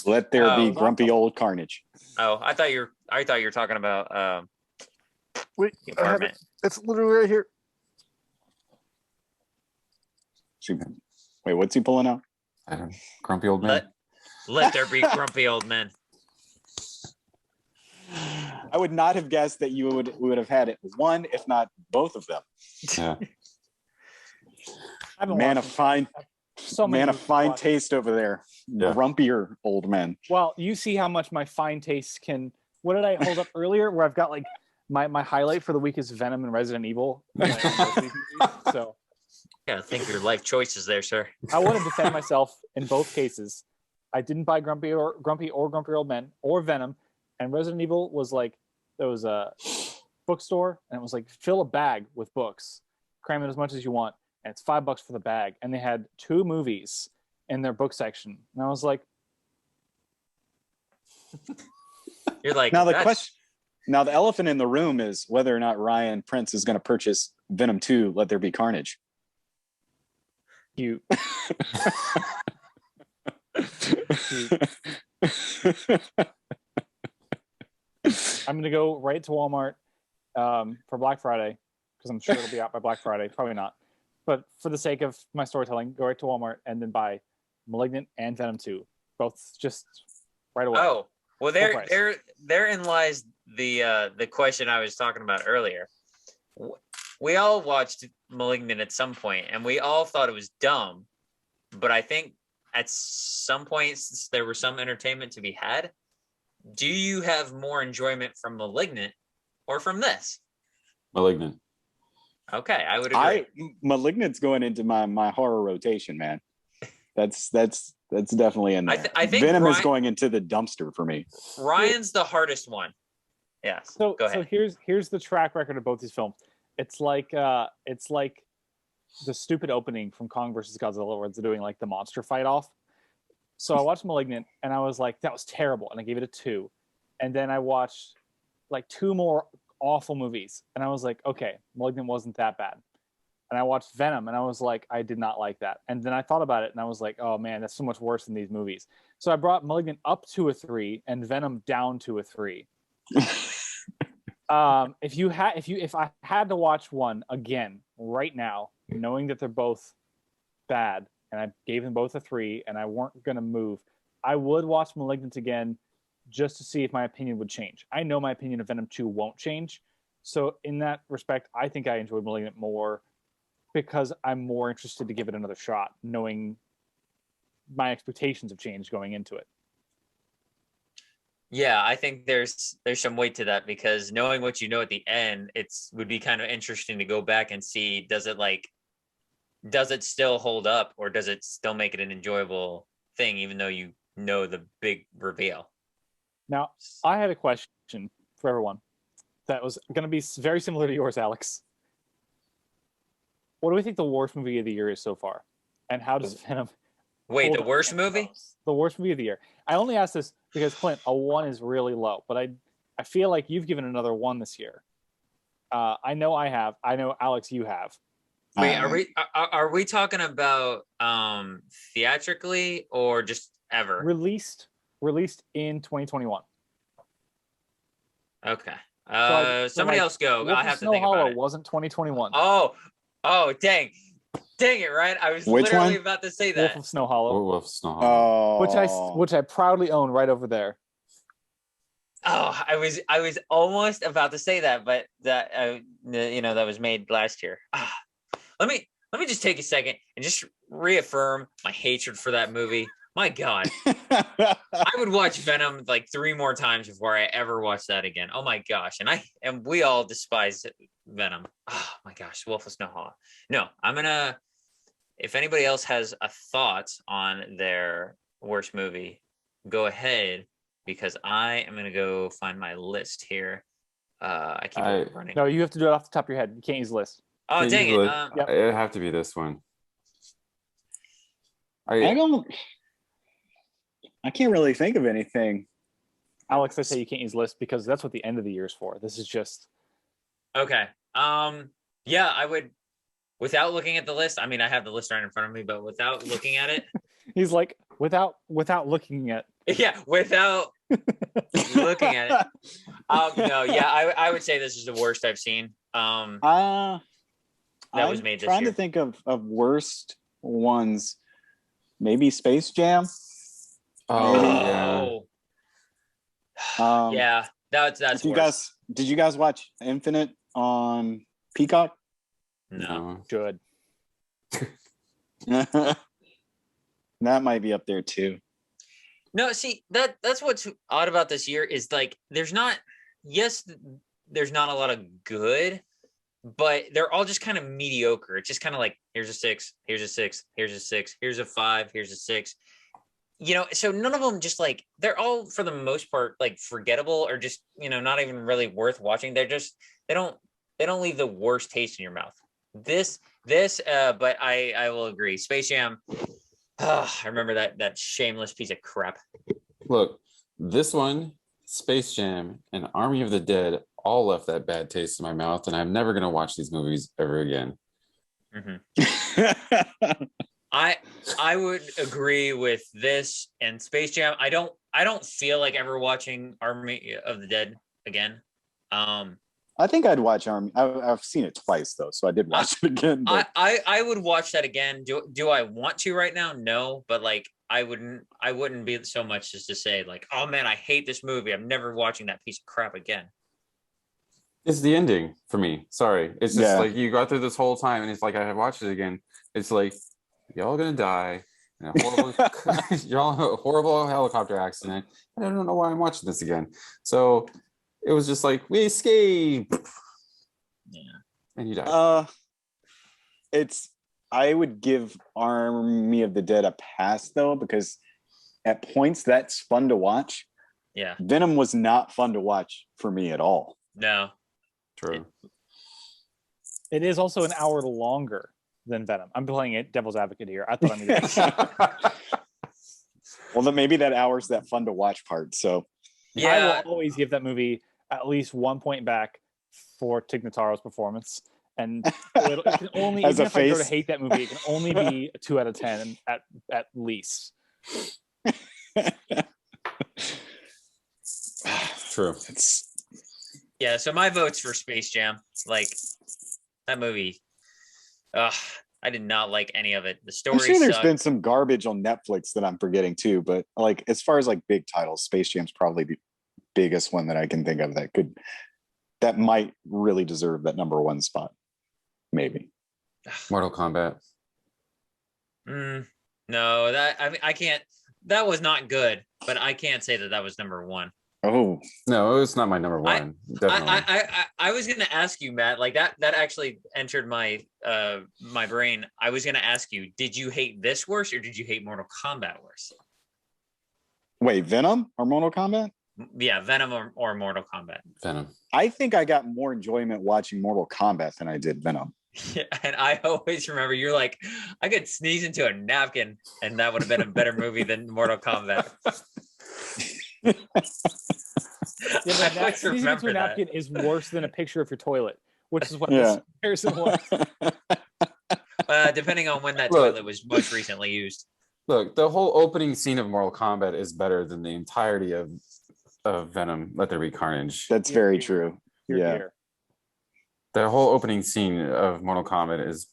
Let there be grumpy old carnage. Oh, I thought you were talking about wait, the apartment. It's literally right here. Wait, what's he pulling out? I don't know. Grumpy old men. Let there be grumpy old men. I would not have guessed that you would have had it one, if not both of them. Yeah. Man of fine taste over there. Yeah. Grumpier old men. Well, you see how much my fine taste can. What did I hold up earlier? Where I've got like my highlight for the week is Venom and Resident Evil. So. Yeah, think your life choices there, sir. I want to defend myself in both cases. I didn't buy Grumpy Old Men or Venom, and Resident Evil was like there was a bookstore, and it was like fill a bag with books, cram it as much as you want, and it's $5 for the bag. And they had 2 movies in their book section, and I was like, "You're like now the question." Now the elephant in the room is whether or not Ryan Prince is going to purchase Venom 2: Let There Be Carnage. Cute. I'm gonna go right to Walmart for Black Friday because I'm sure it'll be out by Black Friday. Probably not, but for the sake of my storytelling, go right to Walmart and then buy *Malignant* and *Venom 2*, both just right away. Oh, well, therein lies the question I was talking about earlier. We all watched *Malignant* at some point, and we all thought it was dumb. But I think at some points there was some entertainment to be had. Do you have more enjoyment from *Malignant* or from this? *Malignant*. Okay, I would agree. *Malignant's going into my horror rotation, man. That's definitely in there. I think Venom is going into the dumpster for me. Ryan's the hardest one. Yes. So go ahead. So here's the track record of both these films. It's like the stupid opening from Kong versus Godzilla where it's doing like the monster fight off. So I watched *Malignant* and I was like, that was terrible, and I gave it a 2. And then I watched like 2 more awful movies, and I was like, okay, *Malignant* wasn't that bad. And I watched Venom, and I was like, I did not like that. And then I thought about it, and I was like, oh man, that's so much worse than these movies. So I brought *Malignant* up to a 3 and Venom down to a 3. If I had to watch one again right now, knowing that they're both bad, and I gave them both a 3, and I weren't gonna move, I would watch *Malignant* again just to see if my opinion would change. I know my opinion of Venom 2 won't change, so in that respect, I think I enjoyed *Malignant* more because I'm more interested to give it another shot, knowing my expectations have changed going into it. Yeah, I think there's some weight to that because knowing what you know at the end, would be kind of interesting to go back and see does it still hold up or does it still make it an enjoyable thing even though you know the big reveal. Now, I had a question for everyone that was going to be very similar to yours, Alex. What do we think the worst movie of the year is so far? And how does Venom... Wait, the worst movie? The worst movie of the year. I only asked this because, Clint, a 1 is really low, but I feel like you've given another 1 this year. I know I have. I know, Alex, you have. Wait, are we talking about theatrically or just ever? Released in 2021. Okay. Somebody else go. Wolf I have of to Snow think Hollow about it. wasn't 2021. Oh, dang it, right? I was Which literally one? about to say Wolf that. of Snow Hollow. Wolf of Snow Hollow. Oh, Which I proudly own right over there. Oh, I was almost about to say that, but that that was made last year. Let me just take a second and just reaffirm my hatred for that movie. My God, I would watch Venom like 3 more times before I ever watch that again. Oh my gosh, and we all despise Venom. Oh my gosh, Wolf of Snow Hollow. No, I'm gonna. If anybody else has a thought on their worst movie, go ahead. because I am gonna go find my list here. I keep I- it running. No, you have to do it off the top of your head. You can't use the list. Oh dang it! Yep. It'd have to be this one. I can't really think of anything. Alex, I say you can't use list because that's what the end of the year is for. This is just Okay. Yeah, I would. Without looking at the list, I mean, I have the list right in front of me, but without looking at it, he's like without looking at. yeah, without looking at it. No, yeah, I would say this is the worst I've seen. That was made this trying year. to think of worst ones. Maybe Space Jam. Oh yeah. Yeah, that's worse. Did you guys watch Infinite on Peacock? No. Good. That might be up there too. No, see, that's what's odd about this year is like there's not a lot of good, but they're all just kind of mediocre. It's just kind of like here's a 6, here's a 6, here's a 6, here's a 5, here's a 6. You know, so none of them just like they're all for the most part like forgettable or just, you know, not even really worth watching. They're just they don't leave the worst taste in your mouth. But I will agree. Space Jam. I remember that shameless piece of crap. Look, this one, Space Jam, and Army of the Dead all left that bad taste in my mouth, and I'm never gonna watch these movies ever again. Mm-hmm. I would agree with this and Space Jam. I don't feel like ever watching Army of the Dead again. I think I'd watch Army. I've seen it twice though, so I did watch it again. But... I would watch that again. Do I want to right now? No, but like I wouldn't be so much as to say like, oh man, I hate this movie. I'm never watching that piece of crap again. It's the ending for me. Sorry. It's just like you got through this whole time and it's like I watched it again. It's like y'all gonna die in a horrible you're all a horrible helicopter accident. And I don't know why I'm watching this again. So it was just like we escape. Yeah. And you die. I would give Army of the Dead a pass though, because at points that's fun to watch. Yeah. Venom was not fun to watch for me at all. No. True. It is also an hour longer than Venom. I'm playing it devil's advocate here. I thought I'm Well, then maybe that hour's that fun to watch part. So yeah, I will always give that movie at least 1 point back for Tig Notaro's performance. And it can only, As even a if I go to face. hate that movie, it can only be a 2 out of 10 at least. True. yeah. So my vote's for Space Jam. Like that movie. I did not like any of it. The story. I'm sure there's sucked. been some garbage on Netflix that I'm forgetting too, but like as far as like big titles, Space Jam's probably the biggest one that I can think of that might really deserve that number 1 spot. Maybe. Mortal Kombat. No, I can't. That was not good, but I can't say that was number 1. Oh No, it's not my number 1. Definitely. I was gonna ask you, Matt. Like that actually entered my my brain. I was gonna ask you, did you hate this worse or did you hate Mortal Kombat worse? wait, Venom or Mortal Kombat? Yeah, Venom or Mortal Kombat. Venom. I think I got more enjoyment watching Mortal Kombat than I did Venom. Yeah, and I always remember you're like, I could sneeze into a napkin and that would have been a better movie than Mortal Kombat. Yeah, I but always sneezing into remember a that. napkin is worse than a picture of your toilet, which is what Yeah. this comparison was. Depending on when that Look. toilet was most recently used. Look, the whole opening scene of Mortal Kombat is better than the entirety of Venom, Let There Be Carnage. That's Here, very here. true. Here, Yeah. here. The whole opening scene of Mortal Kombat is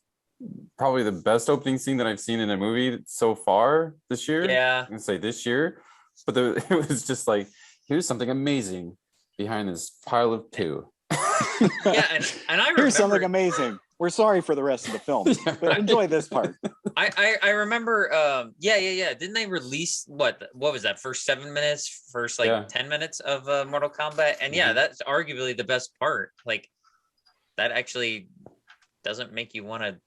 probably the best opening scene that I've seen in a movie so far this year. Yeah. I'm gonna say this year. But it was just like, here's something amazing behind this pile of poo. Yeah, and I remember Here's something amazing. We're sorry for the rest of the film, but enjoy this part. I remember yeah. Didn't they release what was that first 7 minutes, first 10 minutes of Mortal Kombat? And yeah, that's arguably the best part. Like that actually doesn't make you want to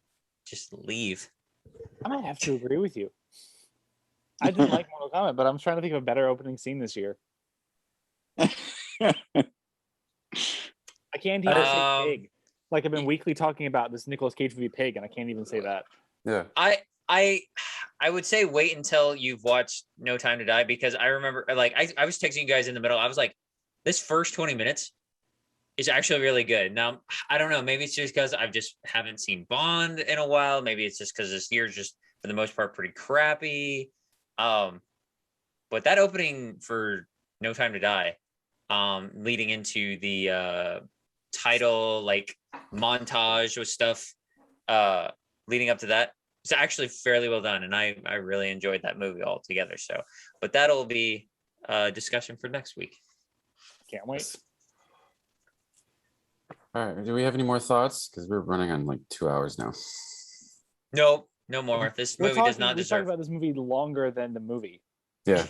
just leave. I might have to agree with you. I didn't like Mortal Kombat, but I'm trying to think of a better opening scene this year. I can't even say Um, Pig. Like I've been weekly talking about this Nicolas Cage movie Pig, and I can't even say that. Yeah. I would say wait until you've watched No Time to Die, because I remember like I was texting you guys in the middle. I was like, this first 20 minutes is actually really good. Now I don't know, maybe it's just because I've just haven't seen Bond in a while. Maybe it's just because this year's just for the most part pretty crappy. But that opening for No Time to Die, leading into the title like montage with stuff leading up to that, it's actually fairly well done, and I really enjoyed that movie altogether. So, but that'll be a discussion for next week. Can't wait. All right. Do we have any more thoughts? Because we're running on like 2 hours now. No, no more. This movie does not We talked deserve. about this movie longer than the movie. Yeah.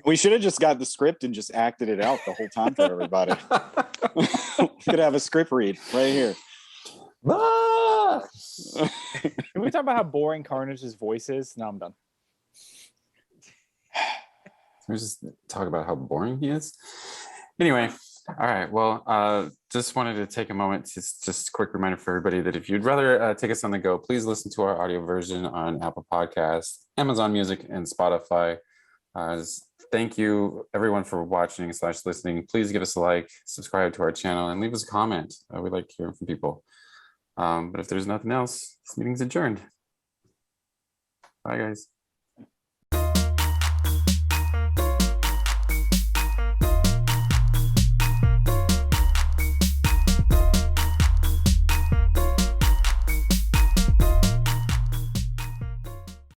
We should have just got the script and just acted it out the whole time for everybody. We could have a script read right here. Ah! Can we talk about how boring Carnage's voice is? No, I'm done. Can we just talk about how boring he is? Anyway, all right. Well, just wanted to take a moment to just a quick reminder for everybody that if you'd rather take us on the go, please listen to our audio version on Apple Podcasts, Amazon Music, and Spotify. Thank you everyone for watching / listening. Please give us a like, subscribe to our channel, and leave us a comment. We like hearing from people. But if there's nothing else, this meeting's adjourned. Bye, guys.